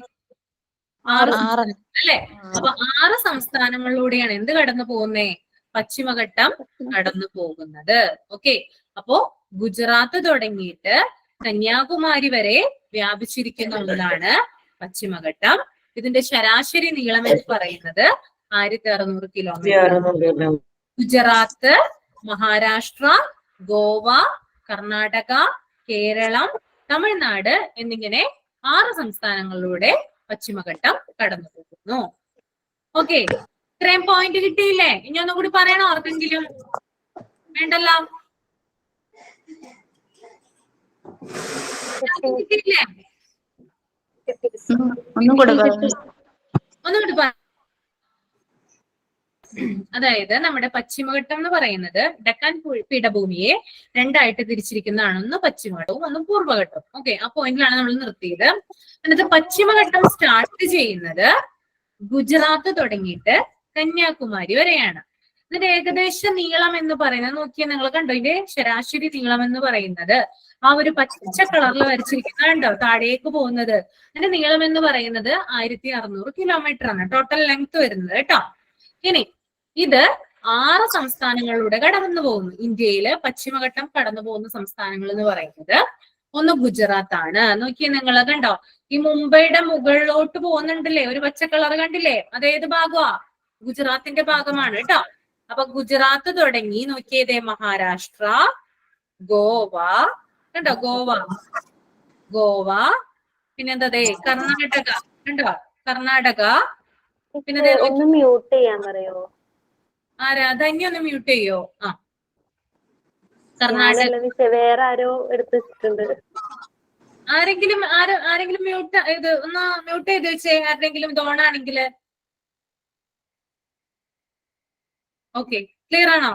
6 അല്ലെ? അപ്പൊ 6 സംസ്ഥാനങ്ങളിലൂടെയാണ് എന്ത് കടന്നു പോകുന്നേ? പശ്ചിമഘട്ടം കടന്നു പോകുന്നത്. ഓക്കെ, അപ്പോ ഗുജറാത്ത് തുടങ്ങിയിട്ട് കന്യാകുമാരി വരെ വ്യാപിച്ചിരിക്കുന്ന ഒന്നാണ് പശ്ചിമഘട്ടം. ഇതിന്റെ ശരാശരി നീളം എന്ന് പറയുന്നത് 1600 കിലോമീറ്റർ. ഗുജറാത്ത്, മഹാരാഷ്ട്ര, ഗോവ, കർണാടക, കേരളം, തമിഴ്നാട് എന്നിങ്ങനെ 6 സംസ്ഥാനങ്ങളിലൂടെ പശ്ചിമഘട്ടം കടന്നു പോകുന്നു. ഓക്കെ, ഇത്രയും പോയിന്റ് കിട്ടിയില്ലേ? ഇനി ഒന്നും കൂടി പറയണോ ആർക്കെങ്കിലും? വേണ്ടല്ലോ, കിട്ടിയില്ലേ? ഒന്നുകൂടി അതായത് നമ്മുടെ പശ്ചിമഘട്ടം എന്ന് പറയുന്നത് ഡെക്കാൻ പീഠഭൂമിയെ 2ആയിട്ട് തിരിച്ചിരിക്കുന്നതാണ്. ഒന്ന് പശ്ചിമഘട്ടവും ഒന്ന് പൂർവ്വഘട്ടവും. ഓക്കെ, ആ പോയിന്റിലാണ് നമ്മൾ നിർത്തിയത്. എന്നിട്ട് പശ്ചിമഘട്ടം സ്റ്റാർട്ട് ചെയ്യുന്നത് ഗുജറാത്ത് തുടങ്ങിയിട്ട് കന്യാകുമാരി വരെയാണ്. ഇതിന്റെ ഏകദേശ നീളം എന്ന് പറയുന്നത് നോക്കിയാൽ നിങ്ങൾ കണ്ടോ, ഇതിന്റെ ശരാശരി നീളം എന്ന് പറയുന്നത് ആ ഒരു പച്ച കളറിൽ വരച്ചിരിക്കുന്ന കണ്ടോ താഴേക്ക് പോകുന്നത്. അതിന്റെ നീളം എന്ന് പറയുന്നത് 1600 കിലോമീറ്റർ ആണ് ടോട്ടൽ ലെങ്ത് വരുന്നത് കേട്ടോ. ഇനി ഇത് 6 സംസ്ഥാനങ്ങളിലൂടെ കടന്നു പോകുന്നു. ഇന്ത്യയില് പശ്ചിമഘട്ടം കടന്നു പോകുന്ന സംസ്ഥാനങ്ങൾ എന്ന് പറയുന്നത് ഒന്ന് ഗുജറാത്ത് ആണ്. നോക്കിയേ നിങ്ങൾ കണ്ടോ, ഈ മുംബൈയുടെ മുകളിലോട്ട് പോകുന്നുണ്ടല്ലേ ഒരു പച്ച കളർ കണ്ടില്ലേ? അതേത് ഭാഗമാ? ഗുജറാത്തിന്റെ ഭാഗമാണ് കേട്ടോ. അപ്പൊ ഗുജറാത്ത് തുടങ്ങി നോക്കിയതേ മഹാരാഷ്ട്ര, ഗോവ, കണ്ടോ ഗോവ, പിന്നെന്താ കർണാടക, കണ്ടോ കർണാടക, പിന്നെ ഒന്ന് മ്യൂട്ട് ചെയ്യാൻ പറയോ? ആരാ ധന്യ ഒന്ന് മ്യൂട്ട് ചെയ്യോ? ആ കർണാടക വേറെ ആരോ എടുത്ത് വെച്ചിട്ടുണ്ട്. ആരെങ്കിലും മ്യൂട്ട് ഇത് ഒന്ന് മ്യൂട്ട് ചെയ്ത് വെച്ചേ, ആരെങ്കിലും ഇതോണാണെങ്കില്. ഓക്കെ, ക്ലിയർ ആണോ?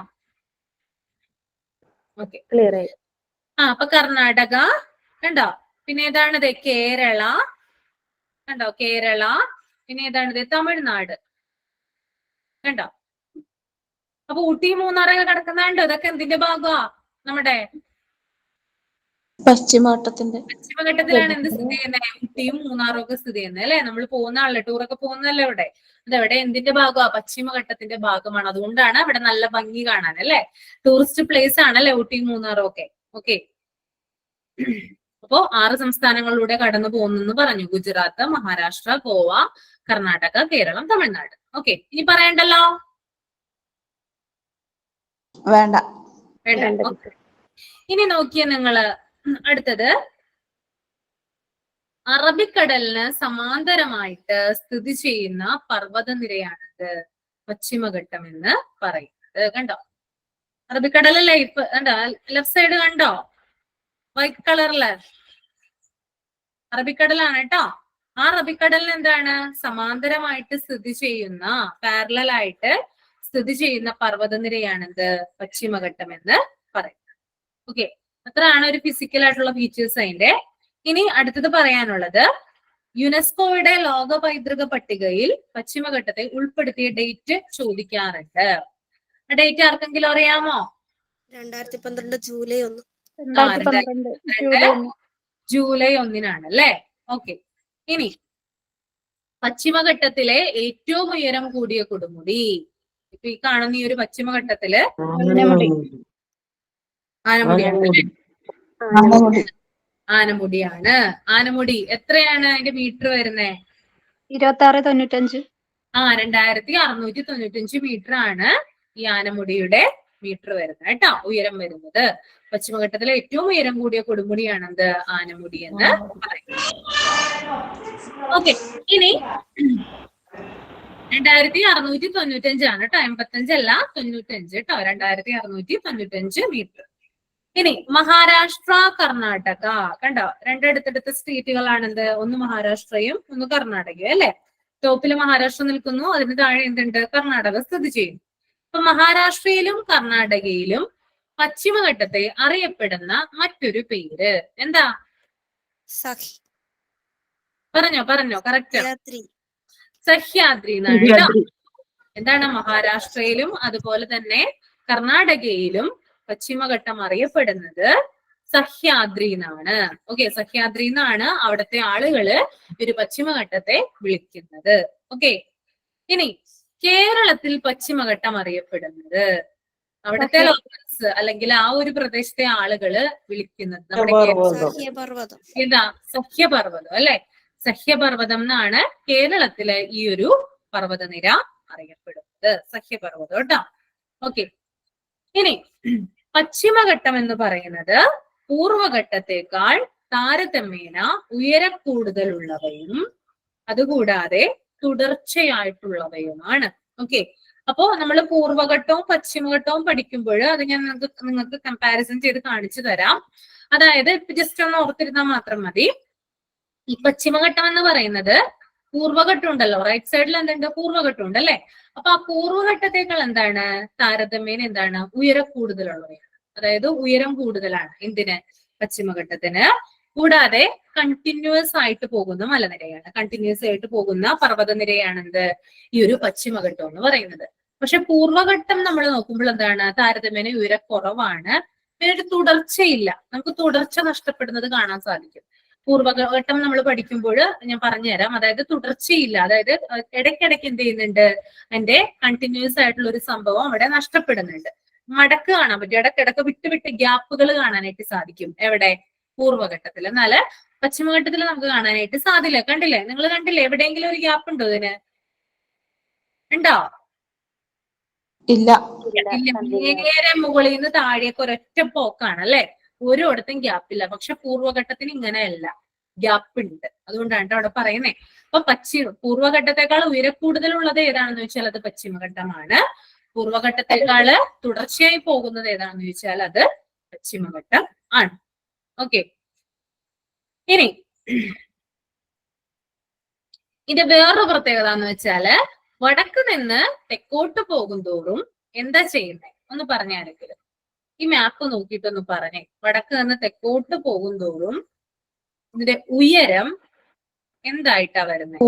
ഓക്കെ, ക്ലിയർ ആയി. അപ്പൊ കർണാടക കണ്ടോ, പിന്നെ ഏതാണിത് കേരള, കണ്ടോ കേരള, പിന്നെ ഏതാണിത് തമിഴ്നാട്, കണ്ടോ. അപ്പൊ ഊട്ടി മൂന്നാറൊക്കെ കിടക്കുന്നുണ്ടോ? ഇതൊക്കെ എന്തിന്റെ ഭാഗമാ? നമ്മുടെ പശ്ചിമഘട്ടത്തിലാണ് എന്ത് സ്ഥിതി ചെയ്യുന്നത്? ഊട്ടിയും മൂന്നാറും ഒക്കെ സ്ഥിതി ചെയ്യുന്നത് അല്ലെ. നമ്മൾ പോകുന്നതാണല്ലോ, ടൂറൊക്കെ പോകുന്നതല്ലേ ഇവിടെ. അതെവിടെ എന്തിന്റെ ഭാഗമാ? പശ്ചിമഘട്ടത്തിന്റെ ഭാഗമാണ്. അതുകൊണ്ടാണ് അവിടെ നല്ല ഭംഗി കാണാൻ അല്ലെ. ടൂറിസ്റ്റ് പ്ലേസ് ആണല്ലേ ഊട്ടിയും മൂന്നാറും ഒക്കെ. ഓക്കെ, അപ്പോ 6 സംസ്ഥാനങ്ങളിലൂടെ കടന്നു പോകുന്നു പറഞ്ഞു. ഗുജറാത്ത്, മഹാരാഷ്ട്ര, ഗോവ, കർണാടക, കേരളം, തമിഴ്നാട്. ഓക്കെ, ഇനി പറയണ്ടല്ലോ? വേണ്ട. ഇനി നോക്കിയ നിങ്ങള് അടുത്തത് അറബിക്കടലിന് സമാന്തരമായിട്ട് സ്ഥിതി ചെയ്യുന്ന പർവ്വതനിരയാണിത് പശ്ചിമഘട്ടം എന്ന് പറയുന്നത്. കണ്ടോ അറബിക്കടലല്ലേ ഇപ്പൊ കണ്ടോ ലെഫ്റ്റ് സൈഡ് കണ്ടോ വൈറ്റ് കളറില് അറബിക്കടലാണ് കേട്ടോ. ആ അറബിക്കടലിന് എന്താണ് സമാന്തരമായിട്ട് സ്ഥിതി ചെയ്യുന്ന പാരലൽ ആയിട്ട് സ്ഥിതി ചെയ്യുന്ന പർവ്വതനിരയാണിത് പശ്ചിമഘട്ടം എന്ന് പറയുന്നത്. ഓക്കെ, അത്രയാണ് ഒരു ഫിസിക്കൽ ആയിട്ടുള്ള ഫീച്ചേഴ്സ് അതിന്റെ. ഇനി അടുത്തത് പറയാനുള്ളത് യുനെസ്കോയുടെ ലോക പൈതൃക പട്ടികയിൽ പശ്ചിമഘട്ടത്തെ ഉൾപ്പെടുത്തിയ ഡേറ്റ് ചോദിക്കാറുണ്ട്. ആ ഡേറ്റ് ആർക്കെങ്കിലും അറിയാമോ? 2012 ജൂലൈ 1. ജൂലൈ 1 അല്ലേ. ഓക്കെ, ഇനി പശ്ചിമഘട്ടത്തിലെ ഏറ്റവും ഉയരം കൂടിയ കൊടുമുടി, ഇപ്പൊ ഈ കാണുന്ന ഈ ഒരു പശ്ചിമഘട്ടത്തില് ആനമുടിയാണ്. ആനമുടി എത്രയാണ് അതിന്റെ മീറ്റർ വരുന്നേ? 2695. 2695 മീറ്റർ ആണ് ഈ ആനമുടിയുടെ മീറ്റർ വരുന്നത് കേട്ടോ, ഉയരം വരുന്നത്. പശ്ചിമഘട്ടത്തിലെ ഏറ്റവും ഉയരം കൂടിയ കൊടുമുടിയാണെന്ത് ആനമുടി എന്ന് പറയുന്നത്. ഓക്കെ, ഇനി 2695 കേട്ടോ, 85 അല്ല 95 കേട്ടോ, 2695 മീറ്റർ. ഇനി മഹാരാഷ്ട്ര, കർണാടക കണ്ടോ, രണ്ടടുത്തടുത്ത സ്റ്റേറ്റുകളാണെന്ത്, ഒന്ന് മഹാരാഷ്ട്രയും ഒന്ന് കർണാടകയും അല്ലെ. ടോപ്പില് മഹാരാഷ്ട്ര നിൽക്കുന്നു, അതിന് താഴെ എന്തുണ്ട്, കർണാടക സ്ഥിതി ചെയ്യുന്നു. അപ്പൊ മഹാരാഷ്ട്രയിലും കർണാടകയിലും പശ്ചിമഘട്ടത്തെ അറിയപ്പെടുന്ന മറ്റൊരു പേര് എന്താ? പറഞ്ഞോ കറക്റ്റ്. സഹ്യാദ്രി എന്നാണ് കേട്ടോ. എന്താണ് മഹാരാഷ്ട്രയിലും അതുപോലെ തന്നെ കർണാടകയിലും പശ്ചിമഘട്ടം അറിയപ്പെടുന്നത് സഹ്യാദ്രി എന്നാണ്. ഓക്കെ, സഹ്യാദ്രി എന്നാണ് അവിടുത്തെ ആളുകള് ഒരു പശ്ചിമഘട്ടത്തെ വിളിക്കുന്നത്. ഓക്കെ, ഇനി കേരളത്തിൽ പശ്ചിമഘട്ടം അറിയപ്പെടുന്നത് അവിടുത്തെ ലോക്കൽസ് അല്ലെങ്കിൽ ആ ഒരു പ്രദേശത്തെ ആളുകള് വിളിക്കുന്നത് സഹ്യപർവ്വതം അല്ലെ. സഹ്യപർവ്വതം എന്നാണ് കേരളത്തിലെ ഈ ഒരു പർവ്വതനിര അറിയപ്പെടുന്നത്, സഹ്യപർവ്വതം കേട്ടോ. ഓക്കെ, ഇനി പശ്ചിമഘട്ടം എന്ന് പറയുന്നത് പൂർവഘട്ടത്തെക്കാൾ താരതമ്യേന ഉയരക്കൂടുതലുള്ളവയും അതുകൂടാതെ തുടർച്ചയായിട്ടുള്ളവയുമാണ്. ഓക്കെ, അപ്പോ നമ്മൾ പൂർവഘട്ടവും പശ്ചിമഘട്ടവും പഠിക്കുമ്പോൾ അത് ഞാൻ നിങ്ങൾക്ക് കമ്പാരിസൺ ചെയ്ത് കാണിച്ചു തരാം. അതായത് ഇപ്പൊ ജസ്റ്റ് ഒന്ന് ഓർത്തിരുന്നാൽ മാത്രം മതി. ഈ പശ്ചിമഘട്ടം എന്ന് പറയുന്നത് പൂർവഘട്ടം ഉണ്ടല്ലോ, റൈറ്റ് സൈഡിൽ എന്തുണ്ട്, പൂർവഘട്ടം ഉണ്ട് അല്ലെ. അപ്പൊ ആ പൂർവഘട്ടത്തേക്കാൾ എന്താണ് താരതമ്യേന എന്താണ് ഉയരക്കൂടുതലുള്ളവയാണ്. അതായത് ഉയരം കൂടുതലാണ് എന്തിന്, പശ്ചിമഘട്ടത്തിന്. കൂടാതെ കണ്ടിന്യൂസ് ആയിട്ട് പോകുന്ന മലനിരയാണ്, കണ്ടിന്യൂസ് ആയിട്ട് പോകുന്ന പർവ്വതനിരയാണ് എന്ത് ഈ ഒരു പശ്ചിമഘട്ടം എന്ന് പറയുന്നത്. പക്ഷെ പൂർവഘട്ടം നമ്മൾ നോക്കുമ്പോൾ എന്താണ് താരതമ്യേന ഉയരക്കുറവാണ്, പിന്നെ ഒരു തുടർച്ചയില്ല, നമുക്ക് തുടർച്ച നഷ്ടപ്പെടുന്നത് കാണാൻ സാധിക്കും. പൂർവഘട്ടം നമ്മൾ പഠിക്കുമ്പോൾ ഞാൻ പറഞ്ഞുതരാം, അതായത് തുടർച്ചയില്ല, അതായത് ഇടയ്ക്കിടയ്ക്ക് എന്ത് ചെയ്യുന്നുണ്ട്, അതിന്റെ കണ്ടിന്യൂസ് ആയിട്ടുള്ള ഒരു സംഭവം അവിടെ നഷ്ടപ്പെടുന്നുണ്ട്. മടക്ക് കാണാൻ പറ്റും, ഇടയ്ക്കിടയ്ക്ക് വിട്ട് ഗ്യാപ്പുകൾ കാണാനായിട്ട് സാധിക്കും. എവിടെ? പൂർവഘട്ടത്തിൽ. എന്നാല് പശ്ചിമഘട്ടത്തിൽ നമുക്ക് കാണാനായിട്ട് സാധില്ല. കണ്ടില്ലേ, നിങ്ങൾ കണ്ടില്ലേ, എവിടെയെങ്കിലും ഒരു ഗ്യാപ്പ് ഉണ്ടോ ഇതിന്? ഉണ്ടോ? ഇല്ല. നേരെ മുകളിൽ നിന്ന് താഴേക്ക് ഒരൊറ്റ പോക്കാണ് അല്ലെ, ഒരിടത്തും ഗ്യാപ്പില്ല. പക്ഷെ പൂർവ്വഘട്ടത്തിന് ഇങ്ങനെയല്ല, ഗ്യാപ്പ് ഉണ്ട്. അതുകൊണ്ടാണ് അവിടെ പറയുന്നേ. അപ്പൊ പൂർവ്വഘട്ടത്തെക്കാൾ ഉയരക്കൂടുതലുള്ളത് ഏതാണെന്ന് ചോദിച്ചാൽ അത് പശ്ചിമഘട്ടമാണ്. പൂർവ്വഘട്ടത്തെക്കാള് തുടർച്ചയായി പോകുന്നത് ഏതാണെന്ന് ചോദിച്ചാൽ അത് പശ്ചിമഘട്ടം ആണ്. ഓക്കെ, ഇനി ഇതിന്റെ വേറൊരു പ്രത്യേകത എന്ന് വെച്ചാല് വടക്ക് നിന്ന് തെക്കോട്ട് പോകും തോറും എന്താ ചെയ്യുന്നത് ഒന്ന് പറഞ്ഞാലെങ്കിലും. ഈ മാപ്പ് നോക്കിയിട്ടൊന്ന് പറഞ്ഞേ. വടക്ക് നിന്ന് തെക്കോട്ട് പോകും തോറും ഇതിന്റെ ഉയരം എന്തായിട്ടാ വരുന്നത്?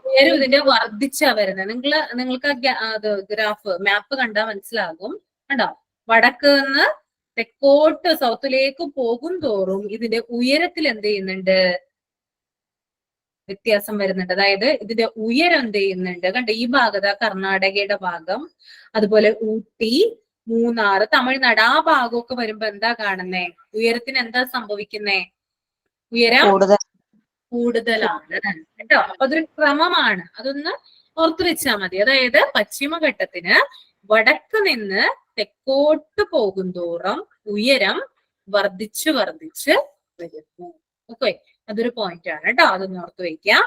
ഉയരം ഇതിന്റെ വർദ്ധിച്ചാ വരുന്നത്. നിങ്ങൾക്ക് ഗ്രാഫ് മാപ്പ് കണ്ടാൽ മനസ്സിലാകും. കണ്ടോ, വടക്ക് നിന്ന് തെക്കോട്ട് സൗത്തിലേക്ക് പോകും തോറും ഇതിന്റെ ഉയരത്തിൽ എന്ത് ചെയ്യുന്നുണ്ട്? വ്യത്യാസം വരുന്നുണ്ട്. അതായത് ഇതിന്റെ ഉയരം എന്ത് ചെയ്യുന്നുണ്ട്? കണ്ട, ഈ ഭാഗത കർണാടകയുടെ ഭാഗം, അതുപോലെ ഊട്ടി, മൂന്നാർ, തമിഴ്നാട് ആ ഭാഗമൊക്കെ വരുമ്പോ എന്താ കാണുന്നേ? ഉയരത്തിന് എന്താ സംഭവിക്കുന്നേ? ഉയരം കൂടുതലാണ് കേട്ടോ. അപ്പൊ അതൊരു ക്രമമാണ്, അതൊന്ന് ഓർത്തു വെച്ചാൽ മതി. അതായത് പശ്ചിമഘട്ടത്തിന് വടക്ക് നിന്ന് തെക്കോട്ട് പോകുന്തോറും ഉയരം വർദ്ധിച്ച് വർദ്ധിച്ച് വരുന്നു. ഓക്കെ, അതൊരു പോയിന്റ് ആണ് കേട്ടോ, അതൊന്ന് ഓർത്ത് വയ്ക്കാം.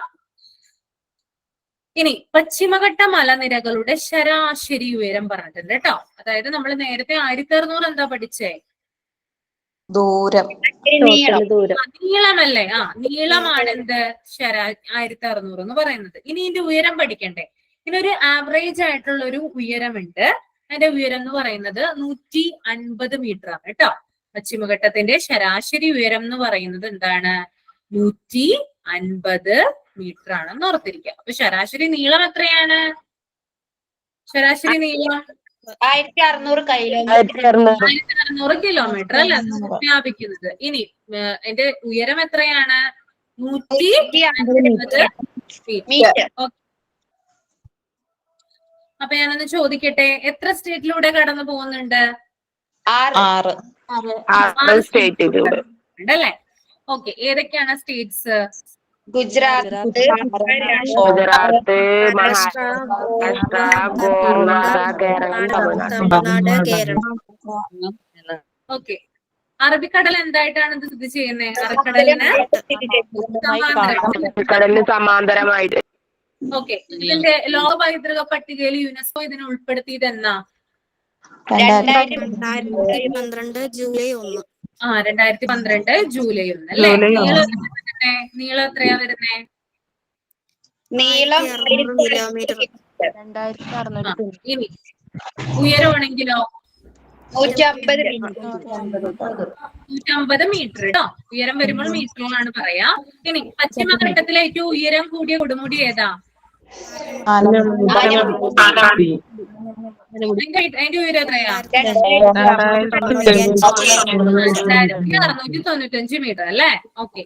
ഇനി പശ്ചിമഘട്ട മലനിരകളുടെ ശരാശരി ഉയരം പറഞ്ഞിട്ടുണ്ട് കേട്ടോ. അതായത് നമ്മൾ നേരത്തെ 1600 എന്താ പഠിച്ചേ? ദൂരം, നീളമല്ലേ? നീളമാണ് എന്ത്? 1600 എന്ന് പറയുന്നത്. ഇനി ഇതിന്റെ ഉയരം പഠിക്കണ്ടേ? ഇതിനൊരു ആവറേജ് ആയിട്ടുള്ള ഒരു ഉയരമുണ്ട്. അതിന്റെ ഉയരം എന്ന് പറയുന്നത് 150 മീറ്റർ ആണ് കേട്ടോ. പശ്ചിമഘട്ടത്തിന്റെ ശരാശരി ഉയരം എന്ന് പറയുന്നത് എന്താണ്? 150 മീറ്റർ ആണെന്ന് ഓർത്തിരിക്കുക. അപ്പൊ ശരാശരി നീളം എത്രയാണ്? ശരാശരി നീളം 1600 കിലോമീറ്റർ അല്ല വ്യാപിക്കുന്നത്. ഇനി എന്റെ ഉയരം എത്രയാണ്? 150 മീറ്റർ. അപ്പൊ ഞാനൊന്ന് ചോദിക്കട്ടെ, എത്ര സ്റ്റേറ്റിലൂടെ കടന്നു പോകുന്നുണ്ട്? 6 സ്റ്റേറ്റിലൂടെ അല്ലേ? ഓക്കെ, ഏതൊക്കെയാണ് സ്റ്റേറ്റ്സ്? ഗുജറാത്ത്, മഹാരാഷ്ട്ര, ഗോവ, കേരളം, തമിഴ്നാട്, കേരളം. ഓക്കെ, അറബിക്കടൽ എന്തായിട്ടാണ് ഇത് സ്ഥിതി ചെയ്യുന്നത്? കടലിന് സമാന്തരമായിട്ട്. ഓക്കെ, ഇതിന്റെ ലോക പൈതൃക പട്ടികയിൽ യുനെസ്കോ ഇതിനെ ഉൾപ്പെടുത്തിയത് എന്നാ? 2012 ജൂലൈ 1. 2012 ജൂലൈ 1 അല്ലേ? നീളം എത്രയാ വരുന്നേ? നീളം 1600 കിലോമീറ്റർ. ഇനി ഉയരമാണെങ്കിലോ? 150 മീറ്റർ കേട്ടോ. ഉയരം വരുമ്പോൾ മീറ്ററിലാണ് പറയാ. ഇനി പശ്ചിമഘട്ടത്തിലെ ഏറ്റവും ഉയരം കൂടിയ കൊടുമുടി ഏതാ? അതിന്റെ ഉയരം എത്രയാ? 2695 മീറ്റർ അല്ലേ? ഓക്കെ,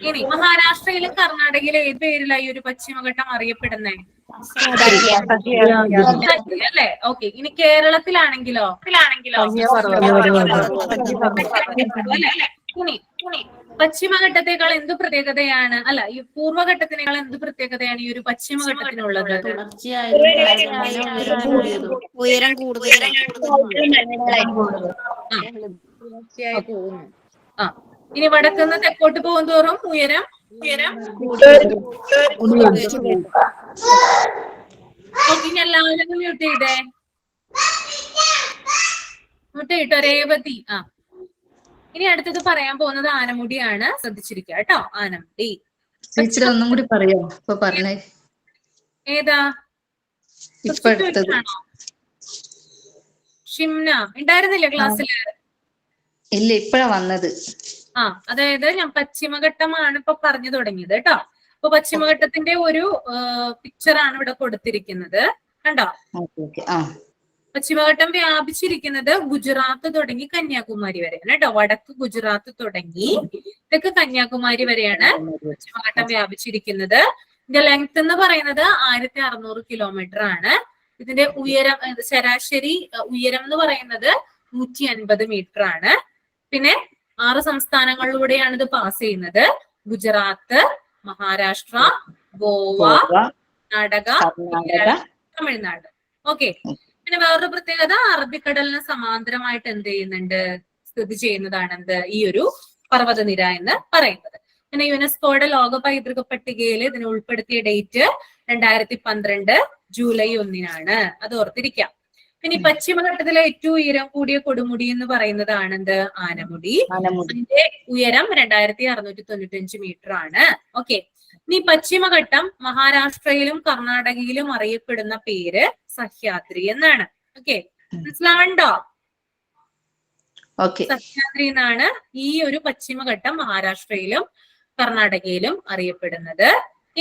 ഇനി മഹാരാഷ്ട്രയിലും കർണാടകയിലും ഏത് പേരിലായി ഒരു പശ്ചിമഘട്ടം അറിയപ്പെടുന്നേ? അല്ലേ? ഓക്കെ, ഇനി കേരളത്തിലാണെങ്കിലോ? ഇനി പശ്ചിമഘട്ടത്തെക്കാൾ എന്ത് പ്രത്യേകതയാണ്, അല്ല ഈ പൂർവ്വഘട്ടത്തിനേക്കാൾ എന്ത് പ്രത്യേകതയാണ് ഈ ഒരു പശ്ചിമഘട്ടത്തിനുള്ളത്? ഉയരം കൂടുതലാണ്. ഇനി വടക്കുന്ന് തെക്കോട്ട് പോകും തോറും ഉയരം ഇനി എല്ലാവരും മ്യൂട്ട് ചെയ്തേ. മ്യൂട്ട് ചെയ്തോ രേവതി. ഇനി അടുത്തത് പറയാൻ പോകുന്നത് ആനമുടിയാണ്. ശ്രദ്ധിച്ചിരിക്കുക കേട്ടോ. ആനമുടി ഒന്നും കൂടി പറയോ? ഇപ്പൊ പറഞ്ഞേ ഏതാ? ഷിംന ഉണ്ടായിരുന്നില്ലേ ക്ലാസ്സില്? ഇല്ല, ഇപ്പഴാ വന്നത്. അതായത് ഞാൻ പശ്ചിമഘട്ടമാണ് ഇപ്പൊ പറഞ്ഞു തുടങ്ങിയത് കേട്ടോ. അപ്പൊ പശ്ചിമഘട്ടത്തിന്റെ ഒരു പിക്ചറാണ് ഇവിടെ കൊടുത്തിരിക്കുന്നത്. കണ്ടോ? പശ്ചിമഘട്ടം വ്യാപിച്ചിരിക്കുന്നത് ഗുജറാത്ത് തുടങ്ങി കന്യാകുമാരി വരെയാണ് കേട്ടോ. വടക്ക് ഗുജറാത്ത് തുടങ്ങി തെക്ക് കന്യാകുമാരി വരെയാണ് പശ്ചിമഘട്ടം വ്യാപിച്ചിരിക്കുന്നത്. ഇതിന്റെ ലെങ്ത് എന്ന് പറയുന്നത് 1600 കിലോമീറ്റർ ആണ്. ഇതിന്റെ ഉയരം, ശരാശരി ഉയരം എന്ന് പറയുന്നത് 150 മീറ്റർ ആണ്. പിന്നെ 6 സംസ്ഥാനങ്ങളിലൂടെയാണ് ഇത് പാസ് ചെയ്യുന്നത്. ഗുജറാത്ത്, മഹാരാഷ്ട്ര, ഗോവ, കർണാടക, തമിഴ്നാട്. ഓക്കെ. പിന്നെ വേറൊരു പ്രത്യേകത, അറബിക്കടലിന് സമാന്തരമായിട്ട് എന്ത് ചെയ്യുന്നുണ്ട്, സ്ഥിതി ചെയ്യുന്നതാണ് എന്ത്, ഈ ഒരു പർവ്വതനിര എന്ന് പറയുന്നത്. പിന്നെ യുനെസ്കോയുടെ ലോക പൈതൃക പട്ടികയിൽ ഇതിനെ ഉൾപ്പെടുത്തിയ ഡേറ്റ് 2012 ജൂലൈ 1 അത് ഓർത്തിരിക്കാം. പിന്നെ പശ്ചിമഘട്ടത്തിലെ ഏറ്റവും ഉയരം കൂടിയ കൊടുമുടി എന്ന് പറയുന്നതാണ് എന്ത്, ആനമുടി. അതിന്റെ ഉയരം 2695 മീറ്റർ ആണ്. ഓക്കെ. ഇനി പശ്ചിമഘട്ടം മഹാരാഷ്ട്രയിലും കർണാടകയിലും അറിയപ്പെടുന്ന പേര് സഹ്യാദ്രി എന്നാണ്. ഓക്കെ, മനസ്സിലാവണ്ടോ? സഹ്യാദ്രി എന്നാണ് ഈ ഒരു പശ്ചിമഘട്ടം മഹാരാഷ്ട്രയിലും കർണാടകയിലും അറിയപ്പെടുന്നത്.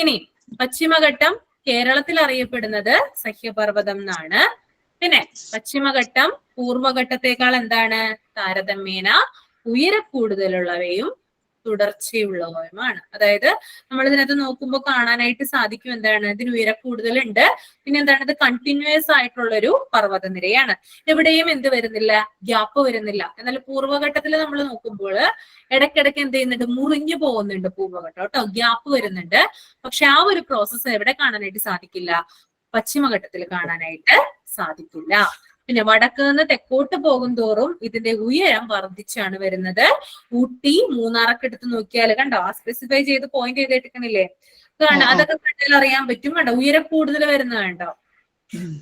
ഇനി പശ്ചിമഘട്ടം കേരളത്തിൽ അറിയപ്പെടുന്നത് സഹ്യപർവ്വതം എന്നാണ്. പിന്നെ പശ്ചിമഘട്ടം പൂർവ്വഘട്ടത്തെക്കാൾ എന്താണ്, താരതമ്യേന ഉയരക്കൂടുതലുള്ളവയും തുടർച്ചയുള്ളവയുമാണ്. അതായത് നമ്മൾ ഇതിനകത്ത് നോക്കുമ്പോൾ കാണാനായിട്ട് സാധിക്കും എന്താണ്, ഇതിന് ഉയരക്കൂടുതലുണ്ട്. പിന്നെ എന്താണ്, ഇത് കണ്ടിന്യൂസ് ആയിട്ടുള്ളൊരു പർവ്വതനിരയാണ്. എവിടെയും എന്ത് വരുന്നില്ല, ഗ്യാപ്പ് വരുന്നില്ല. എന്നാൽ പൂർവ്വഘട്ടത്തിൽ നമ്മൾ നോക്കുമ്പോൾ ഇടയ്ക്കിടയ്ക്ക് എന്ത് ചെയ്യുന്നുണ്ട്, മുറിഞ്ഞു പോകുന്നുണ്ട് പൂർവ്വഘട്ടം കേട്ടോ, ഗ്യാപ്പ് വരുന്നുണ്ട്. പക്ഷെ ആ ഒരു പ്രോസസ്സ് എവിടെ കാണാനായിട്ട് സാധിക്കില്ല, പശ്ചിമഘട്ടത്തിൽ കാണാനായിട്ട് സാധിക്കില്ല. പിന്നെ വടക്ക് നിന്ന് തെക്കോട്ട് പോകും തോറും ഇതിന്റെ ഉയരം വർദ്ധിച്ചാണ് വരുന്നത്. ഊട്ടി മൂന്നാറൊക്കെ എടുത്ത് നോക്കിയാൽ കണ്ടോ, സ്പെസിഫൈ ചെയ്ത് പോയിന്റ് ചെയ്തിട്ടില്ലേ, കണ്ടോ, അതൊക്കെ കണ്ടാൽ അറിയാൻ പറ്റും. കണ്ടോ, ഉയരം കൂടുതൽ വരുന്നത് കണ്ടോ.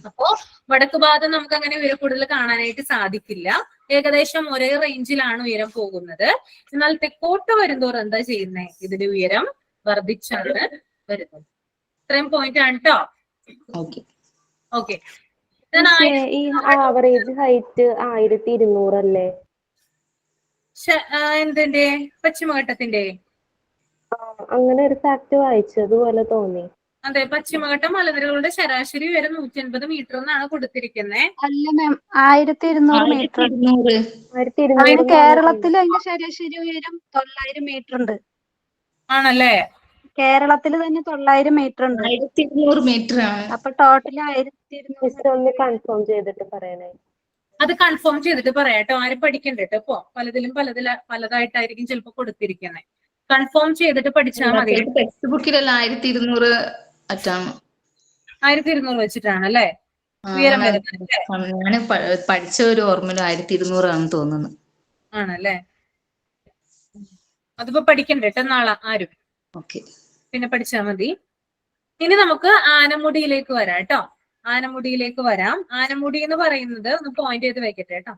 അപ്പോ വടക്ക് ഭാഗത്ത് നമുക്ക് അങ്ങനെ ഉയരം കൂടുതൽ കാണാനായിട്ട് സാധിക്കില്ല. ഏകദേശം ഒരേ റേഞ്ചിലാണ് ഉയരം പോകുന്നത്. എന്നാൽ തെക്കോട്ട് വരുന്തോറും എന്താ ചെയ്യുന്നത്, ഇതിന്റെ ഉയരം വർദ്ധിച്ചാണ് വരുന്നത്. ഇത്രയും പോയിന്റ് ആണ് കേട്ടോ. ഓക്കെ. ഈ ആവറേജ് ഹൈറ്റ് 1200 അല്ലേ? എന്തിന്റെ, പശ്ചിമഘട്ടത്തിന്റെ? അങ്ങനെ ഒരു ഫാക്ട് വായിച്ചതുപോലെ തോന്നി. അതെ, പശ്ചിമഘട്ടം മലനിരകളുടെ ശരാശരി ഉയരം 150 മീറ്റർ എന്നാണ് കൊടുത്തിരിക്കുന്നത്. അല്ല മാം, 1200 മീറ്റർ. 1200. കേരളത്തിൽ അതിന്റെ ശരാശരി ഉയരം 900 മീറ്റർ ഉണ്ട്. ആണല്ലേ? കേരളത്തിൽ തന്നെ 900 മീറ്റർ ഉണ്ട്. 1200 മീറ്റർ ആണ്. അപ്പൊ ടോട്ടൽ 1200. ഒന്ന് കൺഫേം ചെയ്തിട്ട് പറയണേ. അത് കൺഫേം ചെയ്തിട്ട് പറയാട്ടോ, ആരും പഠിക്കണ്ട കേട്ടോ. ഇപ്പൊ പലതായിട്ടായിരിക്കും ചിലപ്പോ കൊടുത്തിരിക്കുന്നത്. കൺഫേം ചെയ്തിട്ട് പഠിച്ചാൽ മതി. ടെക്സ്റ്റ് ബുക്കിലല്ല 1200 അറ്റാണ്. 1200 വെച്ചിട്ടാണല്ലേ ഉയരം വരുന്നത്? ഞാൻ പഠിച്ച ഒരു ഓർമ്മയില് 1200 ആണെന്ന് തോന്നുന്നു. ആണല്ലേ? അതിപ്പോ പഠിക്കണ്ട കേട്ടോ നാളെ ആരും. പിന്നെ പഠിച്ചാൽ മതി. ഇനി നമുക്ക് ആനമുടിയിലേക്ക് വരാം കേട്ടോ. ആനമുടിയിലേക്ക് വരാം. ആനമുടി എന്ന് പറയുന്നത് ഒന്ന് പോയിന്റ് ചെയ്ത് വെക്കട്ടെ കേട്ടോ.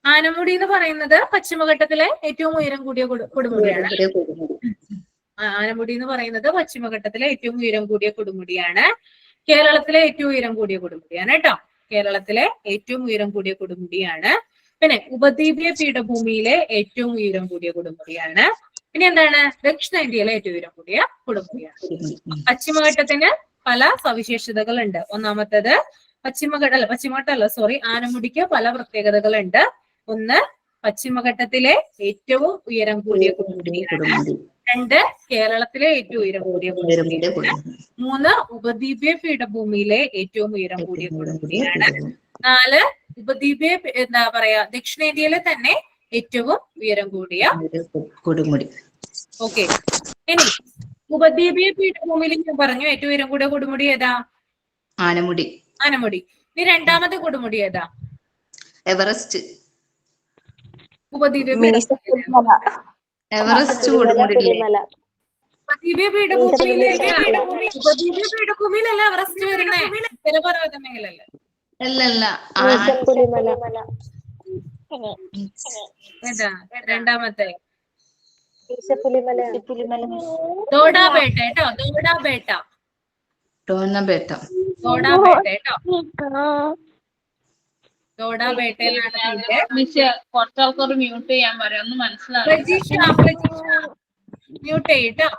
ആനമുടി എന്ന് പറയുന്നത് പശ്ചിമഘട്ടത്തിലെ ഏറ്റവും ഉയരം കൂടിയ കൊടുമുടിയാണ്. ആനമുടി എന്ന് പറയുന്നത് പശ്ചിമഘട്ടത്തിലെ ഏറ്റവും ഉയരം കൂടിയ കൊടുമുടിയാണ്. കേരളത്തിലെ ഏറ്റവും ഉയരം കൂടിയ കൊടുമുടിയാണ് കേട്ടോ. കേരളത്തിലെ ഏറ്റവും ഉയരം കൂടിയ കൊടുമുടിയാണ്. പിന്നെ ഉപദ്വീപീയ പീഠഭൂമിയിലെ ഏറ്റവും ഉയരം കൂടിയ കൊടുമുടിയാണ്. പിന്നെ എന്താണ്, ദക്ഷിണേന്ത്യയിലെ ഏറ്റവും ഉയരം കൂടിയ കൊടുമുടിയാണ്. പശ്ചിമഘട്ടത്തിന് പല സവിശേഷതകളുണ്ട്. ഒന്നാമത്തേത് ആനമുടിക്ക് പല പ്രത്യേകതകളുണ്ട്. ഒന്ന്, പശ്ചിമഘട്ടത്തിലെ ഏറ്റവും ഉയരം കൂടിയ കൊടുമുടിയാണ്. 2, കേരളത്തിലെ ഏറ്റവും ഉയരം കൂടിയ കൊടുമുടിയാണ്. 3, ഉപദ്വീപീയ പീഠഭൂമിയിലെ ഏറ്റവും ഉയരം കൂടിയ കൊടുമുടിയാണ്. 4, ഉപദ്വീപീയ എന്താ പറയാ, ദക്ഷിണേന്ത്യയിലെ തന്നെ ഏറ്റവും ഉയരം കൂടിയ കൊടുമുടി. ഓക്കെ. ഇനി ഉപദ്വീപീയ പീഠഭൂമിയിൽ ഞാൻ പറഞ്ഞു ഏറ്റവും ഉയരം കൂടിയ കൊടുമുടി ഏതാ? ആനമുടി. ഇനി രണ്ടാമത്തെ കൊടുമുടി ഏതാ? എവറസ്റ്റ്. ഉപദ്വീപീയ എവറസ്റ്റ് കൊടുമുടിയില്ലേ? ഉപദ്വീപീയ പീഠഭൂമിയിലല്ല എവറസ്റ്റ് വരുന്നേ, പർവ്വത മേഖലല്ല. അല്ലല്ല, ഏതാ രണ്ടാമത്തെ? ദോഡാബേട്ട കേട്ടോ. ദോഡാബേട്ടയിലാണ്. കുറച്ചാൾക്കാർ മ്യൂട്ട് ചെയ്യാൻ പറയാം, ഒന്ന് മനസ്സിലാവും. മ്യൂട്ട് ചെയ്യട്ടോ,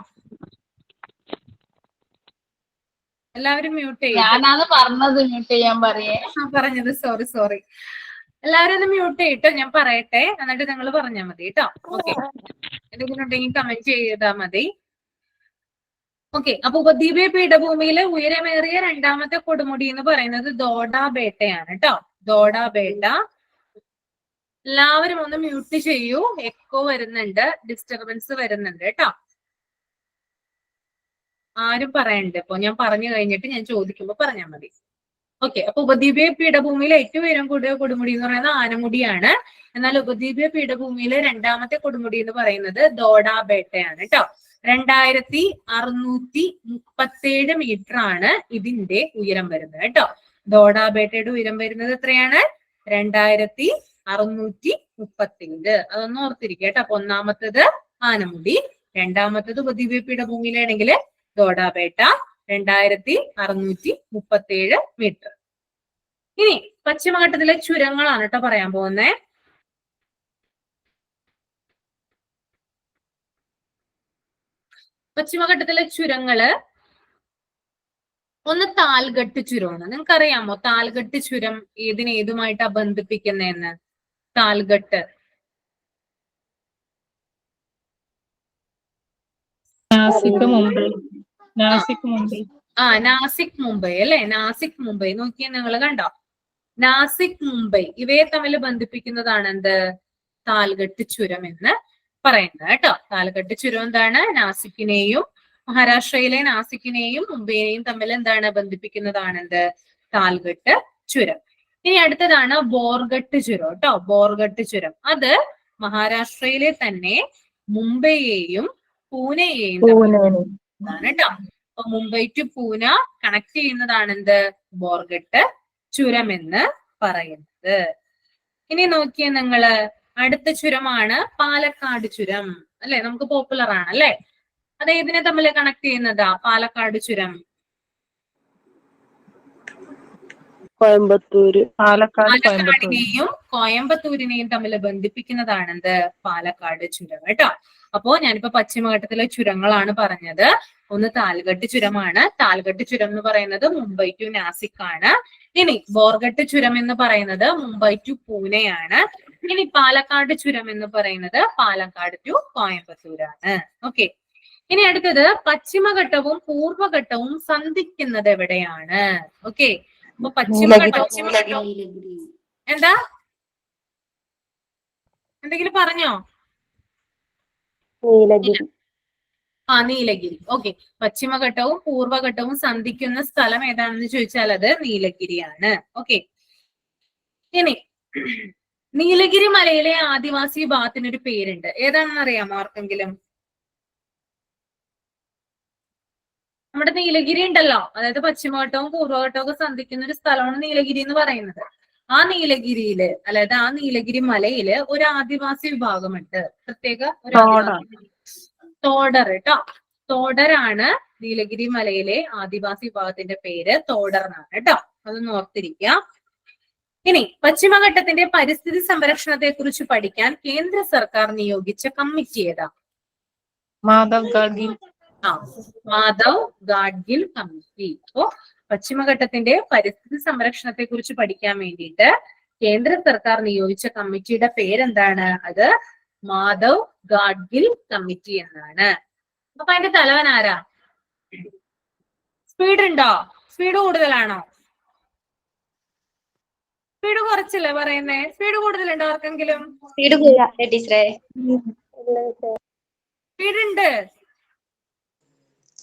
എല്ലാവരും മ്യൂട്ട് ചെയ്യും. ഞാനാണ് പറഞ്ഞത് മ്യൂട്ട് ചെയ്യാൻ പറഞ്ഞത്. സോറി. എല്ലാവരും ഒന്ന് മ്യൂട്ട് ചെയ്യട്ടോ, ഞാൻ പറയട്ടെ, എന്നിട്ട് നിങ്ങൾ പറഞ്ഞാൽ മതി കേട്ടോ. ഓക്കെ, എന്തെങ്കിലും ഉണ്ടെങ്കിൽ കമന്റ് ചെയ്താൽ മതി. ഓക്കെ. അപ്പൊ ഉപദ്വീപീയ പീഠഭൂമിയിലെ ഉയരമേറിയ രണ്ടാമത്തെ കൊടുമുടി എന്ന് പറയുന്നത് ദോഡാബേട്ടയാണ് കേട്ടോ. ദോഡാബേട്ട. എല്ലാവരും ഒന്ന് മ്യൂട്ട് ചെയ്യൂ, എക്കോ വരുന്നുണ്ട്, ഡിസ്റ്റർബൻസ് വരുന്നുണ്ട് കേട്ടോ. ആരും പറയണ്ട. ഇപ്പൊ ഞാൻ പറഞ്ഞു കഴിഞ്ഞിട്ട് ഞാൻ ചോദിക്കുമ്പോ പറഞ്ഞാൽ മതി. ഓക്കെ. അപ്പൊ ഉപദ്വീപീയ പീഠഭൂമിയിലെ ഏറ്റവും ഉയരം കൂടിയ കൊടുമുടി എന്ന് പറയുന്നത് ആനമുടിയാണ്. എന്നാൽ ഉപദ്വീപീയ പീഠഭൂമിയിലെ രണ്ടാമത്തെ കൊടുമുടി എന്ന് പറയുന്നത് ദോഡാബേട്ടയാണ് കേട്ടോ. 2637 മീറ്റർ ആണ് ഇതിന്റെ ഉയരം വരുന്നത് കേട്ടോ. ദോഡാബേട്ടയുടെ ഉയരം വരുന്നത് എത്രയാണ്? 2637. അതൊന്ന് ഓർത്തിരിക്കുക കേട്ടോ. അപ്പൊ ഒന്നാമത്തത് ആനമുടി, രണ്ടാമത്തത് ഉപദ്വീപീയ പീഠഭൂമിയിലാണെങ്കിൽ ദോഡാബേട്ട, 2637 മീറ്റർ. ഇനി പശ്ചിമഘട്ടത്തിലെ ചുരങ്ങളാണ് കേട്ടോ പറയാൻ പോകുന്നത്. പശ്ചിമഘട്ടത്തിലെ ചുരങ്ങള് ഒന്ന് താൽഗട്ട് ചുരമാണ്. നിങ്ങൾക്ക് അറിയാമോ താൽഗട്ട് ചുരം ഏതുമായിട്ടാ ബന്ധിപ്പിക്കുന്നതെന്ന്? താൽഗട്ട് നാസിക് മുംബൈ. നാസിക് മുംബൈ അല്ലെ? നാസിക് മുംബൈ നോക്കിയാൽ നിങ്ങൾ കണ്ടോ? നാസിക് മുംബൈ ഇവയെ തമ്മിൽ ബന്ധിപ്പിക്കുന്നതാണ് എന്ത്? താൽഗട്ട് ചുരം എന്ന് പറയുന്നത് കേട്ടോ. താൽഗട്ട് ചുരം എന്താണ്? നാസിക്കിനെയും മഹാരാഷ്ട്രയിലെ നാസിക്കിനെയും മുംബൈയെയും തമ്മിൽ എന്താണ് ബന്ധിപ്പിക്കുന്നതാണ് എന്ത്? താൽഗട്ട് ചുരം. ഇനി അടുത്തതാണ് ബോർഗട്ട് ചുരം കേട്ടോ. ബോർഗട്ട് ചുരം അത് മഹാരാഷ്ട്രയിലെ തന്നെ മുംബൈയെയും പൂനെയെയും തമ്മിലാണ് കേട്ടോ. അപ്പൊ മുംബൈ ടു പൂന കണക്ട് ചെയ്യുന്നതാണ് എന്ത്? ബോർഗട്ട് ചുരം എന്ന് പറയുന്നത്. ഇനി നോക്കിയേ നിങ്ങള്, അടുത്ത ചുരമാണ് പാലക്കാട് ചുരം അല്ലെ? നമുക്ക് പോപ്പുലർ ആണ് അല്ലെ? അത് ഏതിനെ തമ്മിൽ കണക്ട് ചെയ്യുന്നതാ പാലക്കാട് ചുരം? പാലക്കാടിനെയും കോയമ്പത്തൂരിനെയും തമ്മിൽ ബന്ധിപ്പിക്കുന്നതാണ് എന്ത്? പാലക്കാട് ചുരം കേട്ടോ. അപ്പോ ഞാനിപ്പോ പശ്ചിമഘട്ടത്തിലെ ചുരങ്ങളാണ് പറഞ്ഞത്. ഒന്ന് താൽഗട്ട് ചുരമാണ്. താൽഗട്ട് ചുരം എന്ന് പറയുന്നത് മുംബൈ ടു നാസിക് ആണ്. ഇനി ബോർഗട്ട് ചുരം എന്ന് പറയുന്നത് മുംബൈ ടു പൂനെയാണ്. ഇനി പാലക്കാട് ചുരം എന്ന് പറയുന്നത് പാലക്കാട് ടു കോയമ്പത്തൂരാണ്. ഓക്കെ. ഇനി അടുത്തത് പശ്ചിമഘട്ടവും പൂർവ്വഘട്ടവും സന്ധിക്കുന്നത് എവിടെയാണ്? ഓക്കെ. അപ്പൊ പശ്ചിമഘട്ടവും എന്താ? എന്തെങ്കിലും പറഞ്ഞോ? നീലഗിരി. ഓക്കെ. പശ്ചിമഘട്ടവും പൂർവ്വഘട്ടവും സന്ധിക്കുന്ന സ്ഥലം ഏതാണെന്ന് ചോദിച്ചാൽ അത് നീലഗിരിയാണ്. ഓക്കെ. ഇനി നീലഗിരി മലയിലെ ആദിവാസി വിഭാഗത്തിനൊരു പേരുണ്ട്. ഏതാണെന്ന് അറിയാമോ ആർക്കെങ്കിലും? നമ്മുടെ നീലഗിരി ഉണ്ടല്ലോ, അതായത് പശ്ചിമഘട്ടവും പൂർവ്വഘട്ടവും ഒക്കെ സന്ധിക്കുന്ന ഒരു സ്ഥലമാണ് നീലഗിരി എന്ന് പറയുന്നത്. ആ നീലഗിരിയില്, അതായത് ആ നീലഗിരി മലയില് ഒരു ആദിവാസി വിഭാഗമുണ്ട്. പ്രത്യേക ഒരു തോടർ കേട്ടോ. തോടരാണ് നീലഗിരി മലയിലെ ആദിവാസി വിഭാഗത്തിന്റെ പേര്. തോടർ എന്നാണ് കേട്ടോ. അതൊന്ന് ഓർത്തിരിക്കുക. ഇനി പശ്ചിമഘട്ടത്തിന്റെ പരിസ്ഥിതി സംരക്ഷണത്തെ കുറിച്ച് പഠിക്കാൻ കേന്ദ്ര സർക്കാർ നിയോഗിച്ച കമ്മിറ്റി ഏതാ? മാധവ് ഗാഡ്ഗിൽ. മാധവ് ഗാഡ്ഗിൽ കമ്മിറ്റി. അപ്പോ പശ്ചിമഘട്ടത്തിന്റെ പരിസ്ഥിതി സംരക്ഷണത്തെ കുറിച്ച് പഠിക്കാൻ വേണ്ടിയിട്ട് കേന്ദ്ര സർക്കാർ നിയോഗിച്ച കമ്മിറ്റിയുടെ പേരെന്താണ്? അത് മാധവ് ഗാഡ്ഗിൽ കമ്മിറ്റി എന്നാണ്. അപ്പൊ അതിന്റെ തലവൻ ആരാ? സ്പീഡ് ഉണ്ടോ? സ്പീഡ് കൂടുതലാണോ? സ്പീഡ് കുറച്ചല്ലേ പറയുന്നേ? സ്പീഡ് കൂടുതലുണ്ടോ ആർക്കെങ്കിലും? സ്പീഡ് ഉണ്ട്.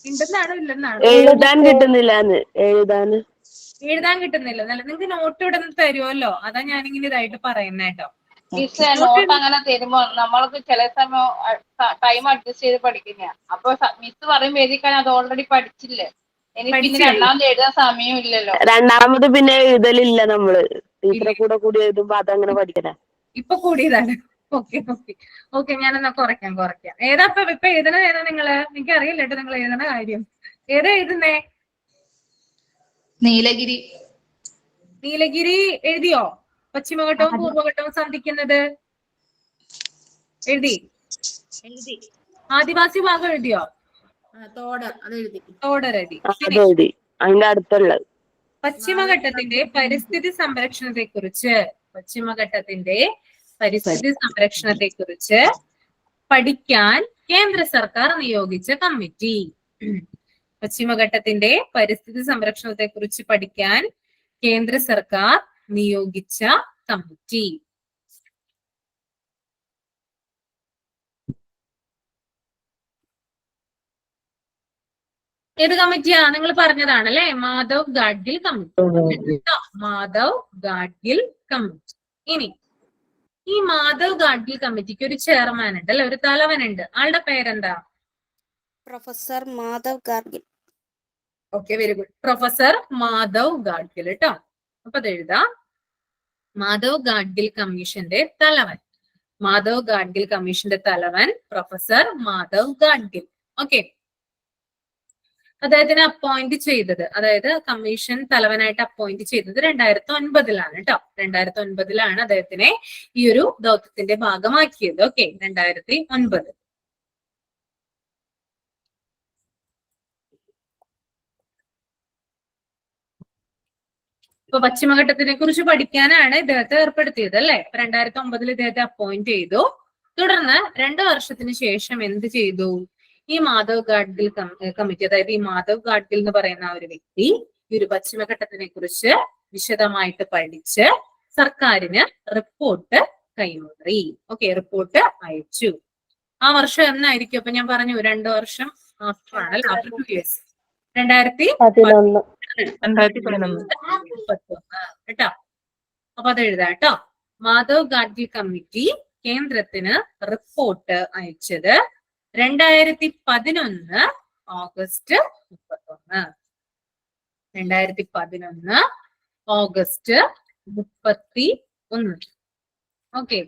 ഉണ്ടെന്നാണോ ഇല്ലെന്നാണോ? എഴുതാൻ കിട്ടുന്നില്ല. എഴുതാൻ കിട്ടുന്നില്ല. നിങ്ങൾക്ക് നോട്ട് ഇവിടെ നിന്ന് തരുമല്ലോ, അതാ ഞാനിങ്ങനെ ഇതായിട്ട് പറയുന്നേട്ടോ. നോട്ട് അങ്ങനെ തരുമ്പോ നമ്മൾക്ക് ചില സമയം ടൈം അഡ്ജസ്റ്റ് ചെയ്ത് പഠിക്കുന്ന. അപ്പൊ മിസ് പറയുമ്പോ എഴുതിക്കാൻ അത് ഓൾറെഡി പഠിച്ചില്ലേ? എനിക്ക് പിന്നെ രണ്ടാമത് എഴുതാൻ സമയം ഇല്ലല്ലോ. രണ്ടാമത് പിന്നെ എഴുതലില്ല നമ്മള്. ടീച്ചറെ കൂടി എഴുതുമ്പോ അതങ്ങനെ പഠിക്കല. ഇപ്പൊ കൂടിയതാണ്. Okay okay okay. ഞാനെന്നാ കുറയ്ക്കാം. ഏതാ ഇപ്പൊ എഴുതണത്? ഏതാ നിങ്ങള്? എനിക്ക് അറിയില്ല കേട്ടോ നിങ്ങൾ എഴുതണ കാര്യം. ഏതാ എഴുതുന്നേ? നീലഗിരി. നീലഗിരി എഴുതിയോ? പശ്ചിമഘട്ടവും പൂർവ്വഘട്ടവും സന്ധിക്കുന്നത് എഴുതി? ആദിവാസി ഭാഗം എഴുതിയോ? തോടർ എഴുതി. അതിന്റെ അടുത്തുള്ള പശ്ചിമഘട്ടത്തിന്റെ പരിസ്ഥിതി സംരക്ഷണത്തെ കുറിച്ച് പഠിക്കാൻ കേന്ദ്ര സർക്കാർ നിയോഗിച്ച കമ്മിറ്റി. പശ്ചിമഘട്ടത്തിന്റെ പരിസ്ഥിതി സംരക്ഷണത്തെ കുറിച്ച് പഠിക്കാൻ കേന്ദ്ര സർക്കാർ നിയോഗിച്ച കമ്മിറ്റി. ഏത് കമ്മിറ്റിയാ? നിങ്ങൾ പറഞ്ഞതാണ് അല്ലെ, മാധവ് ഗാഡ്ഗിൽ കമ്മിറ്റി. മാധവ് ഗാഡ്ഗിൽ കമ്മിറ്റി. ഇനി ഈ മാധവ് ഗാഡ്ഗിൽ കമ്മിറ്റിക്ക് ഒരു ചെയർമാൻ ഉണ്ട് അല്ലെ, ഒരു തലവനുണ്ട്. ആളുടെ പേരെന്താ? Professor Madhav Gadgil. Okay, very good. Professor Madhav Gadgil കേട്ടോ. അപ്പൊ അത് എഴുതാം. മാധവ് ഗാഡ്ഗിൽ കമ്മീഷന്റെ തലവൻ. മാധവ് ഗാഡ്ഗിൽ കമ്മീഷന്റെ തലവൻ പ്രൊഫസർ മാധവ് ഗാഡ്ഗിൽ. ഓക്കെ, അദ്ദേഹത്തിനെ അപ്പോയിന്റ് ചെയ്തത്, അതായത് കമ്മീഷൻ തലവനായിട്ട് അപ്പോയിന്റ് ചെയ്തത് 2009 കേട്ടോ. 2009 അദ്ദേഹത്തിനെ ഈ ഒരു ദൗത്യത്തിന്റെ ഭാഗമാക്കിയത്. ഓക്കെ, 2009. ഇപ്പൊ പശ്ചിമഘട്ടത്തിനെ കുറിച്ച് പഠിക്കാനാണ് ഇദ്ദേഹത്തെ ഏർപ്പെടുത്തിയത് അല്ലെ. 2009 ഇദ്ദേഹത്തെ അപ്പോയിന്റ് ചെയ്തു. തുടർന്ന് 2 വർഷത്തിന് ശേഷം എന്ത് ചെയ്തു? ഈ മാധവ് ഗാഡ്ഗിൽ കമ്മിറ്റി, അതായത് ഈ മാധവ് ഗാഡ്ഗിൽ എന്ന് പറയുന്ന ആ ഒരു വ്യക്തി ഈ ഒരു പശ്ചിമഘട്ടത്തിനെ കുറിച്ച് വിശദമായിട്ട് പഠിച്ച് സർക്കാരിന് റിപ്പോർട്ട് കൈമാറി. ഓക്കെ, റിപ്പോർട്ട് അയച്ചു. ആ വർഷം എന്നായിരിക്കും? അപ്പൊ ഞാൻ പറഞ്ഞു 2 വർഷം ആഫ്റ്റർ ആണ് അല്ലെ, ആഫ്റ്റർ 2 years. 2011 കേട്ടോ. അപ്പൊ അത് എഴുതാം കേട്ടോ. മാധവ് ഗാഡ്ഗിൽ കമ്മിറ്റി കേന്ദ്രത്തിന് റിപ്പോർട്ട് അയച്ചത് 2011 ഓഗസ്റ്റ് 31. 2011 ഓഗസ്റ്റ് 31. ഓക്കെ,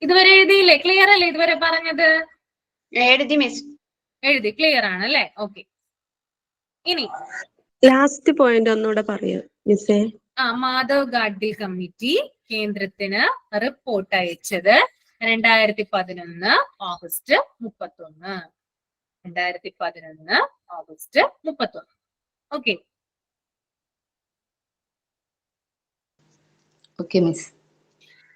ഇതുവരെ എഴുതിയില്ലേ? ക്ലിയർ അല്ലേ ഇതുവരെ പറഞ്ഞത്? എഴുതി മിസ്. എഴുതി, ക്ലിയർ ആണ് അല്ലെ? ഓക്കെ, ഇനി ലാസ്റ്റ് പോയിന്റ് ഒന്നുകൂടെ പറയൂ മിസ്സേ. മാധവ് ഗാഡ്ഗിൽ കമ്മിറ്റി കേന്ദ്രത്തിന് റിപ്പോർട്ട് അയച്ചത് 2011 August 31. 2011 August 31. Okay, okay miss.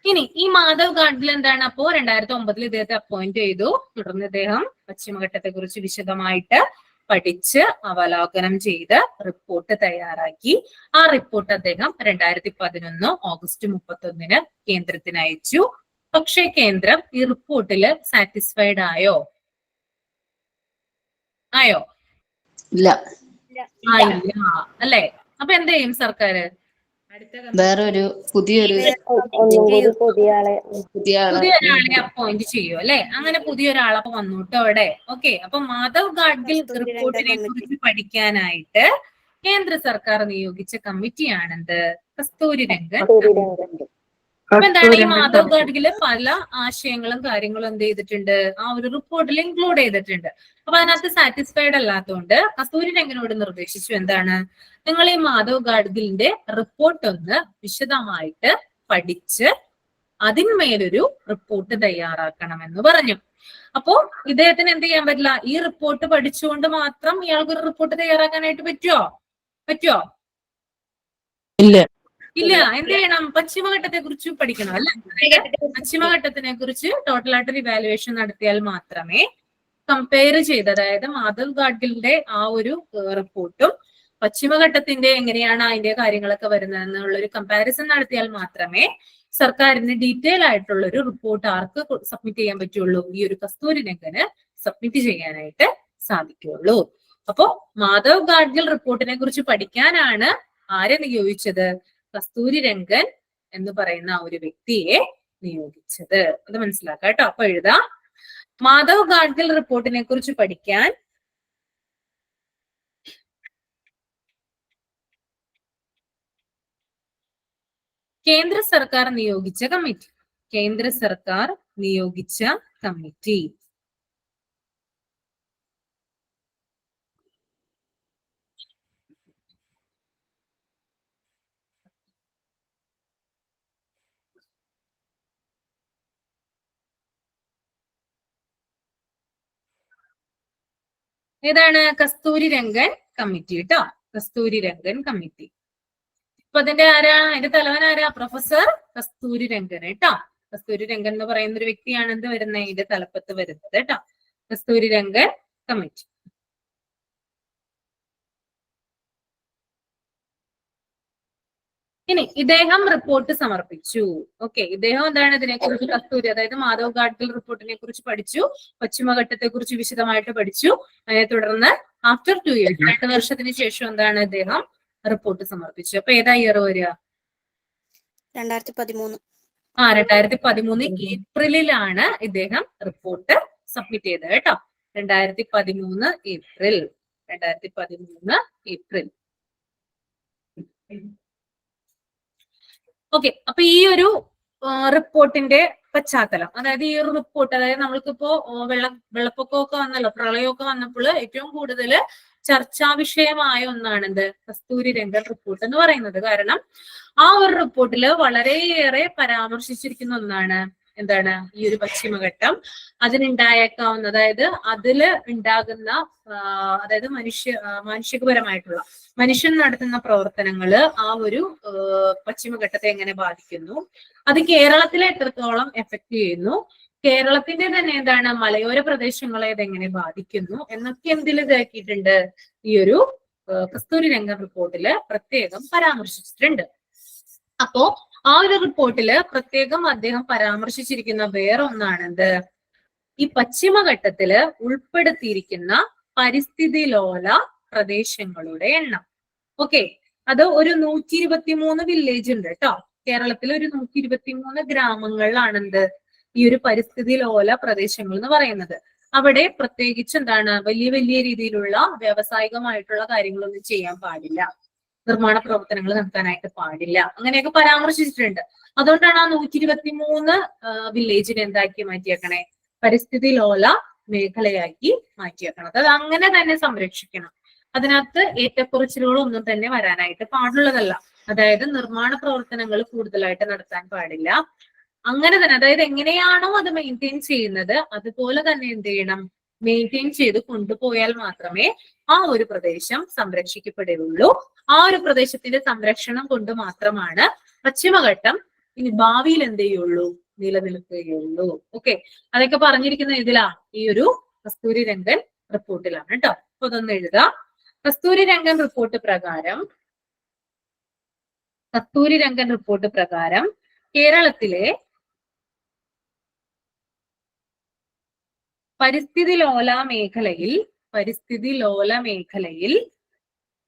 ഇനി ഈ മാധവ് ഗാഡ്ഗിൽ എന്താണ്? അപ്പോ 2009 ഇദ്ദേഹത്തെ അപ്പോയിന്റ് ചെയ്തു. തുടർന്ന് ഇദ്ദേഹം പശ്ചിമഘട്ടത്തെ കുറിച്ച് വിശദമായിട്ട് പഠിച്ച് അവലോകനം ചെയ്ത് റിപ്പോർട്ട് തയ്യാറാക്കി. ആ റിപ്പോർട്ട് അദ്ദേഹം 2011 ഓഗസ്റ്റ് 31 കേന്ദ്രത്തിന് അയച്ചു. പക്ഷേ കേന്ദ്രം ഈ റിപ്പോർട്ടില് സാറ്റിസ്ഫൈഡ് ആയോ? ഇല്ല. ആയില്ല അല്ലെ. അപ്പൊ എന്ത് ചെയ്യും സർക്കാർ? വേറൊരു പുതിയൊരു പുതിയ പുതിയൊരാളെ അപ്പോയിന്റ് ചെയ്യും അല്ലെ. അങ്ങനെ പുതിയൊരാളപ്പൊ വന്നുട്ടോ അവിടെ. ഓക്കെ, അപ്പൊ മാധവ് ഗാഡ്ഗിൽ റിപ്പോർട്ടിനെ കുറിച്ച് പഠിക്കാനായിട്ട് കേന്ദ്ര സർക്കാർ നിയോഗിച്ച കമ്മിറ്റിയാണെന്ത്? കസ്തൂരി രംഗൻ. അപ്പൊ എന്താണ്, ഈ മാധവ് ഗാഡ്ഗില് പല ആശയങ്ങളും കാര്യങ്ങളും എന്ത് ചെയ്തിട്ടുണ്ട്? ആ ഒരു റിപ്പോർട്ടിൽ ഇൻക്ലൂഡ് ചെയ്തിട്ടുണ്ട്. അപ്പൊ അതിനകത്ത് സാറ്റിസ്ഫൈഡ് അല്ലാത്തതുകൊണ്ട് കസ്തൂരി രംഗനോട് നിർദ്ദേശിച്ചു, എന്താണ്, നിങ്ങൾ ഈ മാധവ് ഗാഡ്ഗിലിന്റെ റിപ്പോർട്ട് ഒന്ന് വിശദമായിട്ട് പഠിച്ച് അതിന്മേലൊരു റിപ്പോർട്ട് തയ്യാറാക്കണമെന്ന് പറഞ്ഞു. അപ്പോ ഇദ്ദേഹത്തിന് എന്ത് ചെയ്യാൻ പറ്റില്ല? ഈ റിപ്പോർട്ട് പഠിച്ചുകൊണ്ട് മാത്രം ഇയാൾക്കൊരു റിപ്പോർട്ട് തയ്യാറാക്കാനായിട്ട് പറ്റുമോ? ഇല്ല. എന്ത് ചെയ്യണം? പശ്ചിമഘട്ടത്തെ കുറിച്ച് പഠിക്കണം അല്ലെ. പശ്ചിമഘട്ടത്തിനെ കുറിച്ച് ടോട്ടലായിട്ടൊരു ഇവാലുവേഷൻ നടത്തിയാൽ മാത്രമേ കമ്പയർ ചെയ്ത്, അതായത് മാധവ് ഗാഡ്ഗിലിന്റെ ആ ഒരു റിപ്പോർട്ടും പശ്ചിമഘട്ടത്തിന്റെ എങ്ങനെയാണ് അതിന്റെ കാര്യങ്ങളൊക്കെ വരുന്നത് എന്നുള്ള ഒരു കമ്പാരിസൺ നടത്തിയാൽ മാത്രമേ സർക്കാരിന് ഡീറ്റെയിൽ ആയിട്ടുള്ള ഒരു റിപ്പോർട്ട് ആർക്ക് സബ്മിറ്റ് ചെയ്യാൻ പറ്റുള്ളൂ? ഈ ഒരു കസ്തൂരി രംഗന് സബ്മിറ്റ് ചെയ്യാനായിട്ട് സാധിക്കുള്ളൂ. അപ്പോ മാധവ് ഗാഡ്ഗിൽ റിപ്പോർട്ടിനെ കുറിച്ച് പഠിക്കാനാണ് ആരെ നിയോഗിച്ചത്? കസ്തൂരി രംഗൻ എന്ന് പറയുന്ന ആ ഒരു വ്യക്തിയെ നിയോഗിച്ചത്. അത് മനസ്സിലാക്കാം കേട്ടോ. അപ്പൊ എഴുതാം, മാധവ് ഗാഡ്ഗിൽ റിപ്പോർട്ടിനെ കുറിച്ച് പഠിക്കാൻ കേന്ദ്ര സർക്കാർ നിയോഗിച്ച കമ്മിറ്റി. കേന്ദ്ര സർക്കാർ നിയോഗിച്ച കമ്മിറ്റി. ഏതാണ്? കസ്തൂരി രംഗൻ കമ്മിറ്റി കേട്ടോ. കസ്തൂരി രംഗൻ കമ്മിറ്റി. അപ്പൊ അതിന്റെ തലവൻ ആരാ? പ്രൊഫസർ കസ്തൂരി രംഗൻ കേട്ടോ. കസ്തൂരി രംഗൻ എന്ന് പറയുന്ന ഒരു വ്യക്തിയാണ് എന്ത് വരുന്നത്? ഇതിന്റെ തലപ്പത്ത് വരുന്നത് കേട്ടോ. കസ്തൂരി രംഗൻ കമ്മിറ്റി. ഇനി ഇദ്ദേഹം റിപ്പോർട്ട് സമർപ്പിച്ചു. ഓക്കെ, ഇദ്ദേഹം എന്താണ് ഇതിനെക്കുറിച്ച് കസ്തൂരി അതായത് മാധവ് ഗാഡ്ഗിൽ റിപ്പോർട്ടിനെ കുറിച്ച് പഠിച്ചു, പശ്ചിമഘട്ടത്തെ കുറിച്ച് വിശദമായിട്ട് പഠിച്ചു. അതിനെ തുടർന്ന് ആഫ്റ്റർ 2 years 2 വർഷത്തിന് ശേഷം എന്താണ് ഇദ്ദേഹം റിപ്പോർട്ട് സമർപ്പിച്ചു. അപ്പൊ ഏതാ ഇയർ വരിക? 2013. 2013 ഏപ്രിലിലാണ് ഇദ്ദേഹം റിപ്പോർട്ട് സബ്മിറ്റ് ചെയ്തത് കേട്ടോ. 2013 ഏപ്രിൽ. ഓക്കെ, അപ്പൊ ഈ ഒരു റിപ്പോർട്ടിന്റെ പശ്ചാത്തലം, അതായത് ഈ ഒരു റിപ്പോർട്ട്, അതായത് നമ്മൾക്കിപ്പോ വെള്ളപ്പൊക്കമൊക്കെ വന്നല്ലോ, പ്രളയമൊക്കെ വന്നപ്പോൾ ഏറ്റവും കൂടുതൽ ചർച്ചാ വിഷയമായ ഒന്നാണ് കസ്തൂരി രംഗൻ റിപ്പോർട്ട് എന്ന് പറയുന്നത്. കാരണം ആ ഒരു റിപ്പോർട്ടില് വളരെയേറെ പരാമർശിച്ചിരിക്കുന്ന ഒന്നാണ് എന്താണ് ഈ ഒരു പശ്ചിമഘട്ടം, അതിനുണ്ടായേക്കാവുന്ന, അതായത് അതില് ഉണ്ടാകുന്ന അതായത് മാനുഷികപരമായിട്ടുള്ള മനുഷ്യൻ നടത്തുന്ന പ്രവർത്തനങ്ങള് ആ ഒരു പശ്ചിമഘട്ടത്തെ എങ്ങനെ ബാധിക്കുന്നു, അത് കേരളത്തിലെ എത്രത്തോളം എഫക്ട് ചെയ്യുന്നു, കേരളത്തിന്റെ തന്നെ എന്താണ് മലയോര പ്രദേശങ്ങളെ ഇതെങ്ങനെ ബാധിക്കുന്നു എന്നൊക്കെ എന്തിൽ ഇതാക്കിയിട്ടുണ്ട്, ഈ ഒരു കസ്തൂരി രംഗൻ റിപ്പോർട്ടില് പ്രത്യേകം പരാമർശിച്ചിട്ടുണ്ട്. അപ്പോ ആ ഒരു റിപ്പോർട്ടില് പ്രത്യേകം അദ്ദേഹം പരാമർശിച്ചിരിക്കുന്ന വേറെ ഒന്നാണെന്ത്, ഈ പശ്ചിമഘട്ടത്തില് ഉൾപ്പെടുത്തിയിരിക്കുന്ന പരിസ്ഥിതി ലോല പ്രദേശങ്ങളുടെ എണ്ണം. ഓക്കെ, അത് ഒരു 123 വില്ലേജ് ഉണ്ട് കേട്ടോ. കേരളത്തിൽ ഒരു 123 ഗ്രാമങ്ങളിലാണെന്ത് ഈ ഒരു പരിസ്ഥിതി ലോല പ്രദേശങ്ങൾ എന്ന് പറയുന്നത്. അവിടെ പ്രത്യേകിച്ച് എന്താണ് വലിയ വലിയ രീതിയിലുള്ള വ്യാവസായികമായിട്ടുള്ള കാര്യങ്ങളൊന്നും ചെയ്യാൻ പാടില്ല, നിർമ്മാണ പ്രവർത്തനങ്ങൾ നടത്താനായിട്ട് പാടില്ല, അങ്ങനെയൊക്കെ പരാമർശിച്ചിട്ടുണ്ട്. അതുകൊണ്ടാണ് ആ 123 വില്ലേജിനെ എന്താക്കി മാറ്റിയേക്കണേ, പരിസ്ഥിതി ലോല മേഖലയാക്കി മാറ്റിയേക്കണത്. അത് അങ്ങനെ തന്നെ സംരക്ഷിക്കണം. അതിനകത്ത് ഏറ്റക്കുറച്ചിലുകളൊന്നും തന്നെ വരാനായിട്ട് പാടുള്ളതല്ല. അതായത് നിർമ്മാണ പ്രവർത്തനങ്ങൾ കൂടുതലായിട്ട് നടത്താൻ പാടില്ല. അങ്ങനെ തന്നെ, അതായത് എങ്ങനെയാണോ അത് മെയിൻറ്റെയിൻ ചെയ്യുന്നത് അതുപോലെ തന്നെ എന്ത് ചെയ്യണം, മെയിൻറ്റെയിൻ ചെയ്ത് കൊണ്ടുപോയാൽ മാത്രമേ ആ ഒരു പ്രദേശം സംരക്ഷിക്കപ്പെടുകയുള്ളൂ. ആ ഒരു പ്രദേശത്തിന്റെ സംരക്ഷണം കൊണ്ട് മാത്രമാണ് പശ്ചിമഘട്ടം ഇനി ഭാവിയിൽ എന്ത് ചെയ്യുള്ളൂ, നിലനിൽക്കുകയുള്ളൂ. ഓക്കെ, അതൊക്കെ പറഞ്ഞിരിക്കുന്ന ഇതിലാ ഈ ഒരു കസ്തൂരി രംഗൻ റിപ്പോർട്ടിലാണ് കേട്ടോ. അപ്പൊ അതൊന്ന് എഴുതാം. കസ്തൂരി രംഗൻ റിപ്പോർട്ട് പ്രകാരം കേരളത്തിലെ പരിസ്ഥിതി ലോല മേഖലയിൽ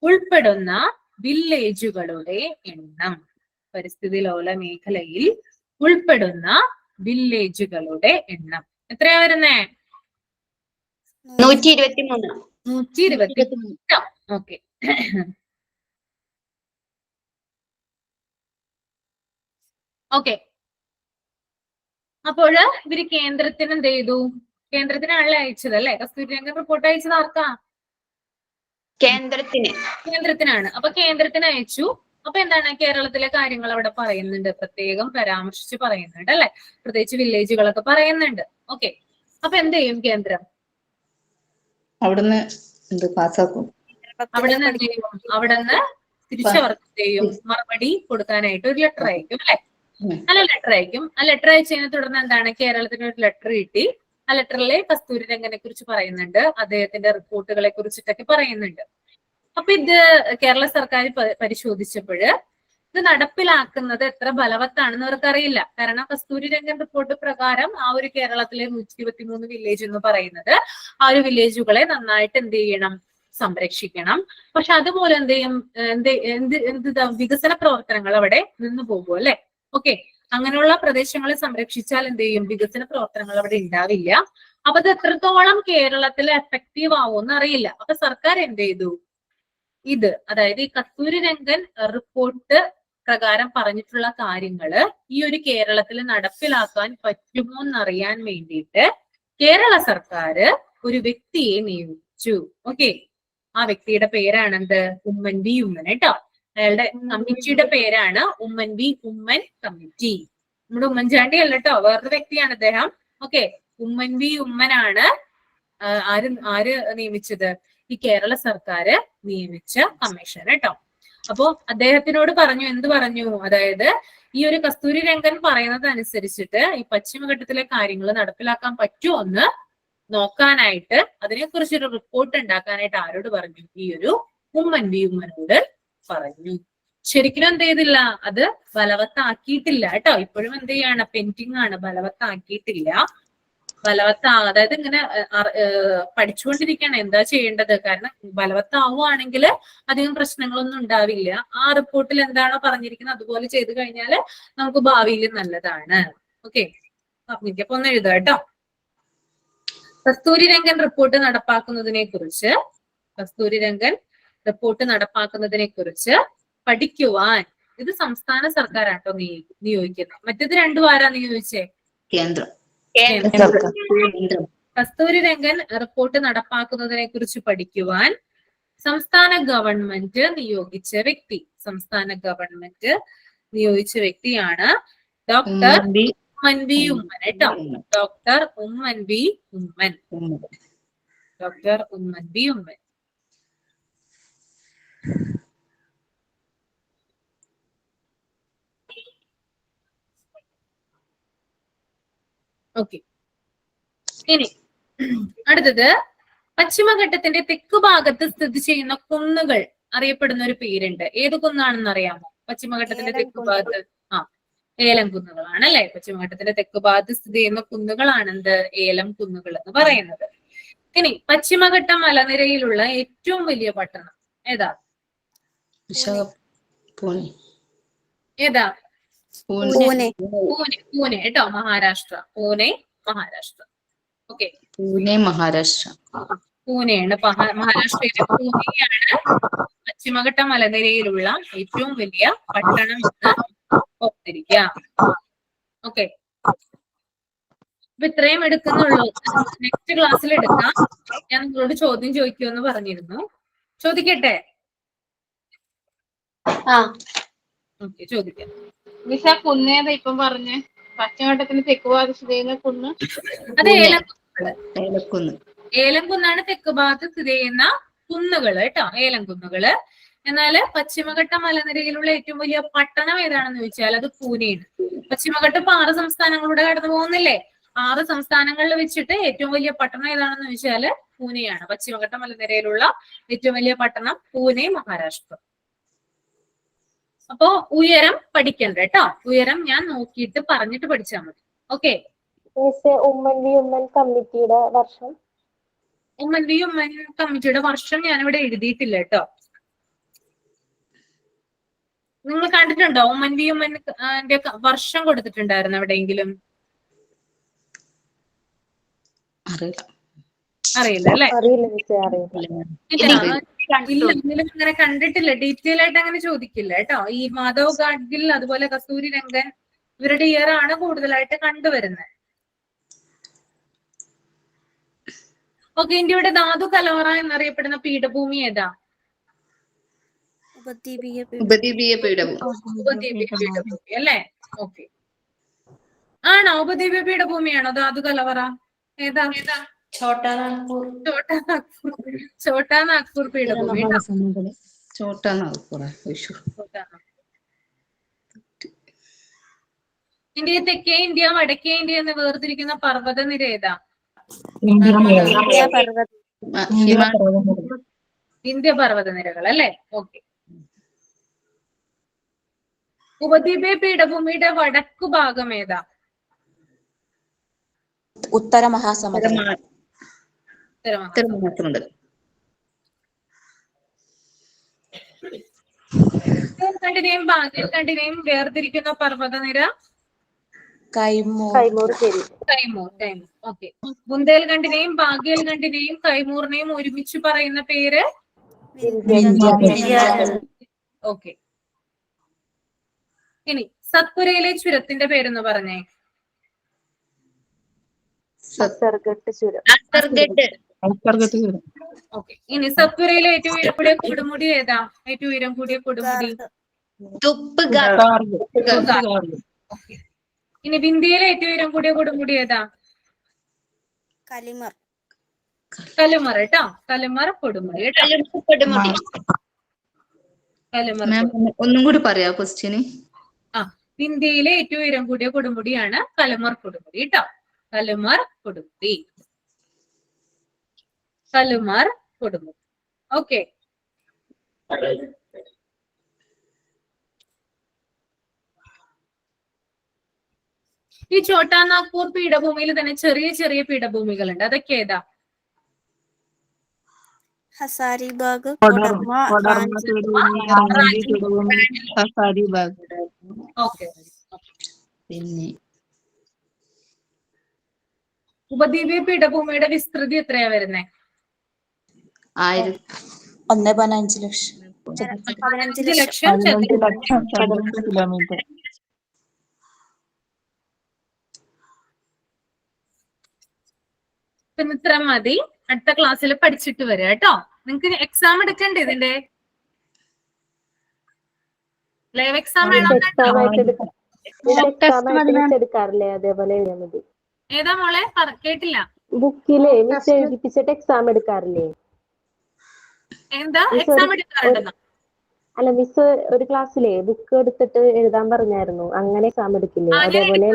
ഉൾപ്പെടുന്ന വില്ലേജുകളുടെ എണ്ണം, എത്രയാ വരുന്നേ? 123. 123. Okay, okay. അപ്പോൾ ഇവര് കേന്ദ്രത്തിന് എന്ത് ചെയ്തു? കേന്ദ്രത്തിനാണല്ലേ അയച്ചത് അല്ലെ? കസ്തൂരി രംഗൻ റിപ്പോർട്ട് അയച്ചത് ആർക്കാ? കേന്ദ്രത്തിനാണ്. അപ്പൊ കേന്ദ്രത്തിന് അയച്ചു. അപ്പൊ എന്താണ് കേരളത്തിലെ കാര്യങ്ങൾ അവിടെ പറയുന്നുണ്ട്, പ്രത്യേകം പരാമർശിച്ച് പറയുന്നുണ്ട് അല്ലെ, പ്രത്യേകിച്ച് വില്ലേജുകളൊക്കെ പറയുന്നുണ്ട്. ഓക്കെ, അപ്പൊ എന്ത് ചെയ്യും കേന്ദ്രം? അവിടുന്ന് എന്ത് പാസ്സാക്കും? അവിടുന്ന് തിരിച്ചവർക്ക് ചെയ്യും മറുപടി കൊടുക്കാനായിട്ട് ഒരു ലെറ്റർ അയക്കും അല്ലെ? നല്ല ലെറ്റർ അയക്കും. ആ ലെറ്റർ അയച്ചതിനെ തുടർന്ന് എന്താണ് കേരളത്തിന് ഒരു ലെറ്റർ കിട്ടി. ആ ലെറ്ററിലെ കസ്തൂരി രംഗനെ കുറിച്ച് പറയുന്നുണ്ട്, അദ്ദേഹത്തിന്റെ റിപ്പോർട്ടുകളെ കുറിച്ചിട്ടൊക്കെ പറയുന്നുണ്ട്. അപ്പൊ ഇത് കേരള സർക്കാർ പരിശോധിച്ചപ്പോൾ ഇത് നടപ്പിലാക്കുന്നത് എത്ര ബലവത്താണെന്ന് അവർക്കറിയില്ല. കാരണം കസ്തൂരി രംഗൻ റിപ്പോർട്ട് പ്രകാരം ആ ഒരു കേരളത്തിലെ 123 വില്ലേജ് എന്ന് പറയുന്നത് ആ ഒരു വില്ലേജുകളെ നന്നായിട്ട് എന്ത് ചെയ്യണം, സംരക്ഷിക്കണം. പക്ഷെ അതുപോലെ എന്ത് ചെയ്യും, വികസന പ്രവർത്തനങ്ങൾ അവിടെ നിന്ന് പോകും അല്ലെ? ഓക്കെ, അങ്ങനെയുള്ള പ്രദേശങ്ങളെ സംരക്ഷിച്ചാൽ എന്ത് ചെയ്യും, വികസന പ്രവർത്തനങ്ങൾ അവിടെ ഉണ്ടാവില്ല. അപ്പൊ അത് എത്രത്തോളം കേരളത്തിൽ എഫക്റ്റീവ് ആവുമെന്ന് അറിയില്ല. അപ്പൊ സർക്കാർ എന്ത് ചെയ്തു, ഇത് അതായത് ഈ കസ്തൂരി രംഗൻ റിപ്പോർട്ട് പ്രകാരം പറഞ്ഞിട്ടുള്ള കാര്യങ്ങള് ഈ ഒരു കേരളത്തിൽ നടപ്പിലാക്കാൻ പറ്റുമോ എന്നറിയാൻ വേണ്ടിയിട്ട് കേരള സർക്കാർ ഒരു വ്യക്തിയെ നിയമിച്ചു. ഓക്കെ, ആ വ്യക്തിയുടെ പേരാണെന്ത്, ഉമ്മൻ വി ഉമ്മൻ കേട്ടോ. അയാളുടെ കമ്മിറ്റിയുടെ പേരാണ് ഉമ്മൻ വി ഉമ്മൻ കമ്മിറ്റി. നമ്മുടെ ഉമ്മൻചാണ്ടി അല്ല കേട്ടോ, വേറൊരു വ്യക്തിയാണ് അദ്ദേഹം. ഓക്കെ, ഉമ്മൻ വി ഉമ്മനാണ് ആര് നിയമിച്ചത്, ഈ കേരള സർക്കാർ നിയമിച്ച കമ്മീഷൻ കേട്ടോ. അപ്പോ അദ്ദേഹത്തിനോട് പറഞ്ഞു, എന്ത് പറഞ്ഞു, അതായത് ഈ ഒരു കസ്തൂരി രംഗൻ പറയുന്നത് അനുസരിച്ചിട്ട് ഈ പശ്ചിമഘട്ടത്തിലെ കാര്യങ്ങൾ നടപ്പിലാക്കാൻ പറ്റുമോ എന്ന് നോക്കാനായിട്ട്, അതിനെക്കുറിച്ചൊരു റിപ്പോർട്ട് ഉണ്ടാക്കാനായിട്ട് ആരോട് പറഞ്ഞു, ഈ ഒരു ഉമ്മൻ വി ഉമ്മനോട് പറഞ്ഞു. ശരിക്കും എന്ത് ചെയ്തില്ല, അത് ബലവത്താക്കിയിട്ടില്ല കേട്ടോ. ഇപ്പോഴും എന്ത് ചെയ്യാണ്, പെൻഡിങ് ആണ്, ബലവത്താക്കിയിട്ടില്ല. അതായത് ഇങ്ങനെ പഠിച്ചുകൊണ്ടിരിക്കുകയാണ് എന്താ ചെയ്യേണ്ടത്. കാരണം ബലവത്താവുകയാണെങ്കിൽ അധികം പ്രശ്നങ്ങളൊന്നും ഉണ്ടാവില്ല. ആ റിപ്പോർട്ടിൽ എന്താണോ പറഞ്ഞിരിക്കുന്നത് അതുപോലെ ചെയ്തു കഴിഞ്ഞാൽ നമുക്ക് ഭാവിയിൽ നല്ലതാണ്. ഓക്കെ, അപ്പൊ ഒന്ന് എഴുതുക കേട്ടോ. കസ്തൂരി രംഗൻ റിപ്പോർട്ട് നടപ്പാക്കുന്നതിനെ കുറിച്ച് പഠിക്കുവാൻ, ഇത് സംസ്ഥാന സർക്കാരാട്ടോ നിയോഗിക്കുന്നത്. മറ്റേത് രണ്ടും ആരാ നിയോഗിച്ചേ? കേന്ദ്രം. കസ്തൂരി രംഗൻ റിപ്പോർട്ട് നടപ്പാക്കുന്നതിനെ കുറിച്ച് പഠിക്കുവാൻ സംസ്ഥാന ഗവൺമെന്റ് നിയോഗിച്ച വ്യക്തിയാണ് ഡോക്ടർ ഉമ്മൻ വി ഉമ്മൻ കേട്ടോ. Doctor Oommen V Oommen. Okay, ഇനി അടുത്തത് പശ്ചിമഘട്ടത്തിന്റെ തെക്ക് ഭാഗത്ത് സ്ഥിതി ചെയ്യുന്ന കുന്നുകൾ അറിയപ്പെടുന്ന ഒരു പേരുണ്ട്. ഏത് കുന്നാണെന്ന് അറിയാമോ? പശ്ചിമഘട്ടത്തിന്റെ തെക്ക് ഭാഗത്ത് ഏലം കുന്നുകളാണ് അല്ലെ. പശ്ചിമഘട്ടത്തിന്റെ തെക്ക് ഭാഗത്ത് സ്ഥിതി ചെയ്യുന്ന കുന്നുകളാണെന്ത്? ഏലം കുന്നുകൾ എന്ന് പറയുന്നത്. ഇനി പശ്ചിമഘട്ട മലനിരയിലുള്ള ഏറ്റവും വലിയ പട്ടണം ഏതാ? ഏതാ? പൂനെ കേട്ടോ, മഹാരാഷ്ട്ര. മഹാരാഷ്ട്ര. ഓക്കെ, പൂനെയാണ് മഹാരാഷ്ട്രയിലെ പൂനെയാണ് പശ്ചിമഘട്ട മലനിരയിലുള്ള ഏറ്റവും വലിയ പട്ടണം എന്ന് ഓർത്തിരിക്കുക. ഓക്കെ, അപ്പൊ ഇത്രയും എടുക്കുന്നുള്ളൂ. നെക്സ്റ്റ് ക്ലാസ്സിൽ എടുക്കാം. ഞാൻ നിങ്ങളോട് ചോദ്യം ചോദിക്കുമെന്ന് പറഞ്ഞിരുന്നു. ചോദിക്കട്ടെ? ഓക്കെ, ചോദിക്കാം. മിസ്, ആ കുന്നേതാ ഇപ്പം പറഞ്ഞേ? പശ്ചിമഘട്ടത്തിന് തെക്ക് ഭാഗത്ത് സ്ഥിതി ചെയ്യുന്ന കുന്ന്? അത് ഏലംകുന്നാണ് തെക്ക് ഭാഗത്ത് സ്ഥിതി ചെയ്യുന്ന കുന്നുകള് കേട്ടോ, ഏലംകുന്നുകള്. എന്നാല് പശ്ചിമഘട്ട മലനിരയിലുള്ള ഏറ്റവും വലിയ പട്ടണം ഏതാണെന്ന് ചോദിച്ചാൽ അത് പൂനെയാണ്. പശ്ചിമഘട്ടം ഇപ്പൊ 6 സംസ്ഥാനങ്ങളിലൂടെ കടന്നു പോകുന്നില്ലേ? 6 സംസ്ഥാനങ്ങളിൽ വെച്ചിട്ട് ഏറ്റവും വലിയ പട്ടണം ഏതാണെന്ന് ചോദിച്ചാല് പൂനെയാണ്. പശ്ചിമഘട്ട മലനിരയിലുള്ള ഏറ്റവും വലിയ പട്ടണം പൂനെ, മഹാരാഷ്ട്ര. അപ്പോ ഉയരം പഠിക്കണ്ട കേട്ടോ. ഉയരം ഞാൻ നോക്കിയിട്ട് പറഞ്ഞിട്ട് പഠിച്ചാൽ മതി. ഓക്കെ, ഉമ്മൻ വി ഉമ്മൻ കമ്മിറ്റിയുടെ വർഷം? ഉമ്മൻ വി ഉമ്മൻ കമ്മിറ്റിയുടെ വർഷം ഞാനിവിടെ എഴുതിയിട്ടില്ല കേട്ടോ. നിങ്ങൾ കണ്ടിട്ടുണ്ടോ ഉമ്മൻ വി ഉമ്മന്റെ വർഷം കൊടുത്തിട്ടുണ്ടായിരുന്നു എവിടെയെങ്കിലും? അറിയില്ല അല്ലെ? ഇങ്ങനെ കണ്ടിട്ടില്ല. ഡീറ്റെയിൽ ആയിട്ട് അങ്ങനെ ചോദിക്കില്ല കേട്ടോ. ഈ മാധവ് ഗാഡ്ഗിൽ അതുപോലെ കസ്തൂരി രംഗൻ ഇവരുടെ ഇയർ ആണ് കൂടുതലായിട്ട് കണ്ടുവരുന്നത്. ഓക്കെ, ഇന്ത്യയുടെ ധാതു കലവറ എന്നറിയപ്പെടുന്ന പീഠഭൂമി ഏതാ? ഉപദ്വീപീയ പീഠഭൂമി അല്ലേ? ഓക്കെ, ആണോ? ഉപദ്വീപീയ പീഠഭൂമിയാണോ ധാതു കലവറ? ഏതാ? ഛോട്ടാ നാഗ്പൂർ പീഠഭൂമി. ഇന്ത്യയെ തെക്കേ ഇന്ത്യ, വടക്കേ ഇന്ത്യ എന്ന് വേർതിരിക്കുന്ന പർവ്വതനിര ഏതാ? ഇന്ത്യ പർവ്വതനിരകൾ അല്ലെ? ഓക്കെ. ഉപദ്വീപീയ പീഠഭൂമിയുടെ വടക്കു ഭാഗം ഏതാ? ഉത്തര മഹാസമുദ്രം. കണ്ടിനെയും വേർതിരിക്കുന്ന പർവ്വതനിര? കൈമൂർ. ഓക്കെ. ബുന്ദേൽഖണ്ഡിനെയും ബാഗേൽഖണ്ഡിനെയും കൈമൂറിനെയും ഒരുമിച്ച് പറയുന്ന പേര്? ഓക്കെ. ഇനി സത്പുരയിലെ ചുരത്തിന്റെ പേരെന്ന് പറഞ്ഞേ? ഓക്കെ. ഇനി സത്പുരയിലെ ഏറ്റവും ഉയരം കൂടിയ കൊടുമുടി ഏതാ? ഏറ്റവും ഉയരം കൂടിയ കൊടുമുടി? ഇനി ഇന്ത്യയിലെ ഏറ്റവും ഉയരം കൂടിയ കൊടുമുടി ഏതാ? കലുമർ കേട്ടോ. കലുമർ കൊടുമുടി കേട്ടോ. ഒന്നും കൂടി പറയാ ക്വസ്റ്റ്യന്? ഇന്ത്യയിലെ ഏറ്റവും ഉയരം കൂടിയ കൊടുമുടിയാണ് കലുമർ കൊടുമുടി കേട്ടോ. കലുമർ കൊടുമുടി. ഓക്കെ. ഈ ഛോട്ടാ നാഗ്പൂർ പീഠഭൂമിയിൽ തന്നെ ചെറിയ ചെറിയ പീഠഭൂമികളുണ്ട്. അതൊക്കെ ഏതാ? ഹസാരിബാഗ്, കൊഡർമ, ഓക്കെ. പിന്നെ ഉപദ്വീപീയ പീഠഭൂമിയുടെ വിസ്തൃതി എത്രയാ വരുന്നേ? 1.5 ലക്ഷം. 15 ലക്ഷം കിലോമീറ്റർ. പിന്നെ ഇത്ര മതി. അടുത്ത ക്ലാസ്സിൽ പഠിച്ചിട്ട് വരാം കേട്ടോ. നിങ്ങക്ക് എക്സാം എടുക്കണ്ടേ ഇതിന്റെ? ലൈവ് എക്സാം വേണം. എടുക്കാറില്ലേ? അതേപോലെ എഴുതിയാൽ മതി. ഏതാ മോളെ? കേട്ടില്ല. ബുക്കിലെ മിസ് എഴുതിപ്പിച്ചിട്ട് എക്സാം എടുക്കാറില്ലേ? എന്താ എക്സാം എടുക്കാറുണ്ടെന്നോ? അല്ല, മിസ് ഒരു ക്ലാസ്സിലെ ബുക്ക് എടുത്തിട്ട് എഴുതാൻ പറഞ്ഞായിരുന്നു. അങ്ങനെ എക്സാം എടുക്കില്ലേ? അതേപോലെ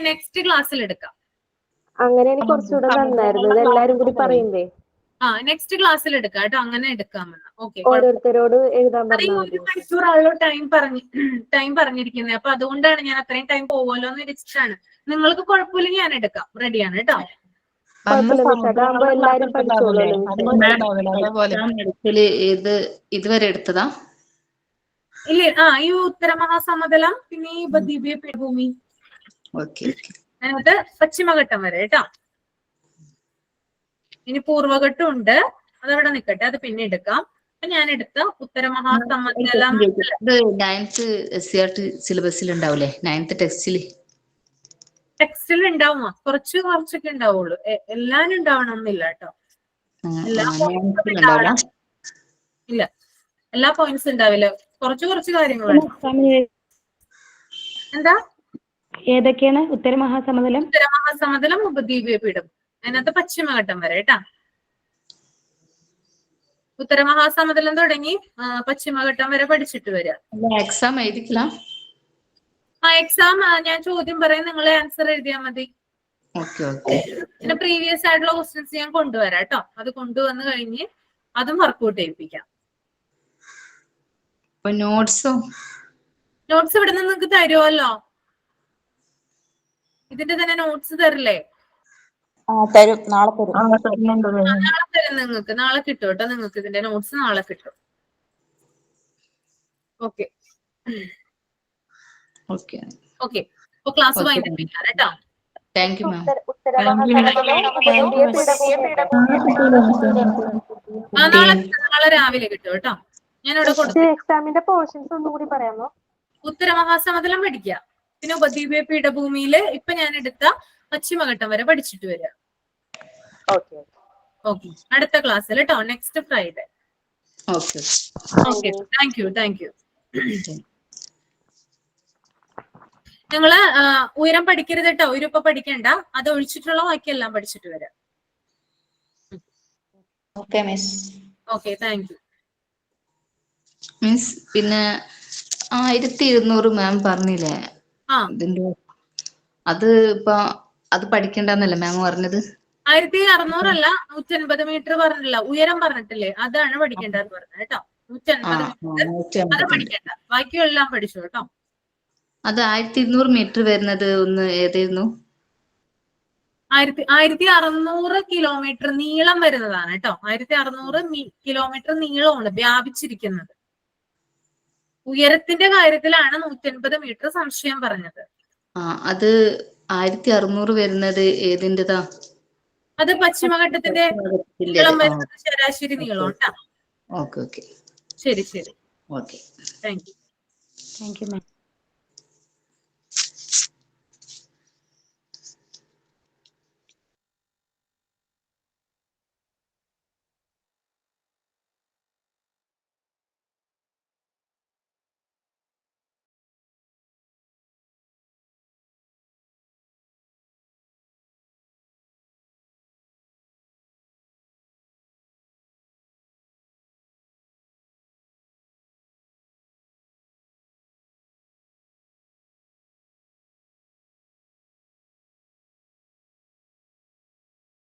നെക്സ്റ്റ് ക്ലാസ്സിൽ എടുക്കാം. അങ്ങനെയാണെങ്കിൽ കുറച്ചുകൂടെ നന്നായിരുന്നു. ഇത് എല്ലാരും കൂടി പറയുമ്പേ നെക്സ്റ്റ് ക്ലാസ്സിൽ എടുക്കാം കേട്ടോ. അങ്ങനെ എടുക്കാമെന്ന്. ഓക്കെ. ഓരോരുത്തരോട് എഴുതാൻ പറഞ്ഞാൽ മതി. 1 മണിക്കൂറാണല്ലോ ടൈം പറഞ്ഞിരിക്കുന്നത്. അപ്പൊ അതുകൊണ്ടാണ് ഞാൻ അത്രയും ടൈം പോവല്ലോ എന്ന് വെച്ചിട്ടാണ്. നിങ്ങൾക്ക് കുഴപ്പമില്ലെങ്കിൽ ഞാൻ എടുക്കാം. റെഡിയാണ് കേട്ടോ. അതാകുമ്പോ എല്ലാരും പഠിച്ചോളൂ. ഇതുവരെ എടുത്തതാ? ഇല്ല, ഈ ഉത്തര മഹാസമതലം, പിന്നെ ഈ ഉപദ്വീപീയ പീഠഭൂമി, ഓക്കെ. അതിനകത്ത് പശ്ചിമഘട്ടം വരെ കേട്ടോ. ഇനി പൂർവഘട്ടം ഉണ്ട്, അതവിടെ നിൽക്കട്ടെ, അത് പിന്നെ എടുക്കാം. അപ്പൊ ഞാൻ എടുത്ത ഉത്തര മഹാസമതലം 9th SCERT സിലബസിൽ ഉണ്ടാവൂലേ? 9th ടെക്സ്റ്റിൽ ഉണ്ടാവുമോ? കുറച്ചൊക്കെ ഉണ്ടാവുള്ളൂ. എല്ലാരും ഉണ്ടാവണം എന്നില്ല കേട്ടോ. ഇല്ല, എല്ലാ പോയിന്റ്സ് ഉണ്ടാവില്ല. കുറച്ച് കാര്യങ്ങളുണ്ട്. എന്താ? ഏതൊക്കെയാണ് ഉത്തര മഹാസമതലം? ഉത്തര മഹാസമതലം, ഉപദ്വീപീയ പീഠം, അതിനകത്ത് പശ്ചിമഘട്ടം വരെ കേട്ടാ. ഉത്തര മഹാസമതലം തുടങ്ങി പശ്ചിമഘട്ടം വരെ പഠിച്ചിട്ട് വരിക. എക്സാം എഴുതിക്കില്ല? എക്സാം ഞാൻ ചോദ്യം പറയാം, നിങ്ങൾ ആൻസർ എഴുതിയാൽ മതി. പിന്നെ പ്രീവിയസ് ആയിട്ടുള്ള ക്വസ്റ്റ്യൻസ് ഞാൻ കൊണ്ടുവരാം കേട്ടോ. അത് കൊണ്ടുവന്ന് കഴിഞ്ഞ് അതും വർക്ക്ഔട്ട് ചെയ്യിപ്പിക്കാം. നോട്ട്സ് ഇവിടെ നിന്ന് നിങ്ങൾക്ക് തരുമല്ലോ. ഇതിന്റെ തന്നെ നോട്ട്സ് തരില്ലേ? തരും, നാളെ തരും. നാളെ തരും നിങ്ങൾക്ക്. നാളെ കിട്ടും കേട്ടോ. നിങ്ങൾക്ക് ഇതിന്റെ നോട്ട്സ് നാളെ കിട്ടും. ഓക്കെ. അപ്പൊ ക്ലാസ് വൈകിപ്പിക്കാം കേട്ടോ. Thank you ma'am. നാളെ രാവിലെ കിട്ടും കേട്ടോ. ഞാനിവിടെ കൊടുത്തു. എക്സാമിന്റെ പോർഷൻസ് ഒന്നുകൂടി പറയാമോ? ഉത്തര മഹാസമതലം പഠിക്കുക, പിന്നെ ഉപദ്വീപീയ പീഠഭൂമിയില് ഇപ്പൊ ഞാൻ എടുത്ത പശ്ചിമഘട്ടം വരെ പഠിച്ചിട്ട് വരിക. ഓക്കെ. അടുത്ത ക്ലാസ്സിൽ കേട്ടോ. Next Friday. Okay. Thank you. നിങ്ങള് ഉയരം പഠിക്കരുത് കേട്ടോ. ഉയരം ഇപ്പൊ പഠിക്കണ്ട. അത് ഒഴിച്ചിട്ടുള്ള ബാക്കിയെല്ലാം പഠിച്ചിട്ട് വരാം. ഓക്കെ. Thank you means. പിന്നെ 1200 മാം പറഞ്ഞില്ലേ? ഇതിന്റെ അത് ഇപ്പൊ അത് പഠിക്കണ്ടെന്നല്ലേ മാം പറഞ്ഞത്? 1600 അല്ല, 150 മീറ്റർ പറഞ്ഞില്ല, ഉയരം പറഞ്ഞിട്ടില്ലേ? അതാണ് പഠിക്കേണ്ടത് പറഞ്ഞത് കേട്ടോ. 150 മീറ്റർ അത് പഠിക്കണ്ട. ബാക്കിയെല്ലാം പഠിച്ചു കേട്ടോ. അത് 1200 മീറ്റർ വരുന്നത് ഒന്ന് ഏതായിരുന്നു? 1600 കിലോമീറ്റർ നീളം വരുന്നതാണ് കേട്ടോ. 1600 കിലോമീറ്റർ നീളമാണ് വ്യാപിച്ചിരിക്കുന്നത്. ഉയരത്തിന്റെ കാര്യത്തിലാണ് 150 മീറ്റർ സംശയം പറഞ്ഞത്. അത് 1600 വരുന്നത് ഏതിൻ്റെതാ? അത് പശ്ചിമഘട്ടത്തിന്റെ നീളം വരുന്നത് ശരാശരി നീളം കേട്ടോ. ഓക്കെ. ശരി. ഓക്കെ. Thank you ma'am.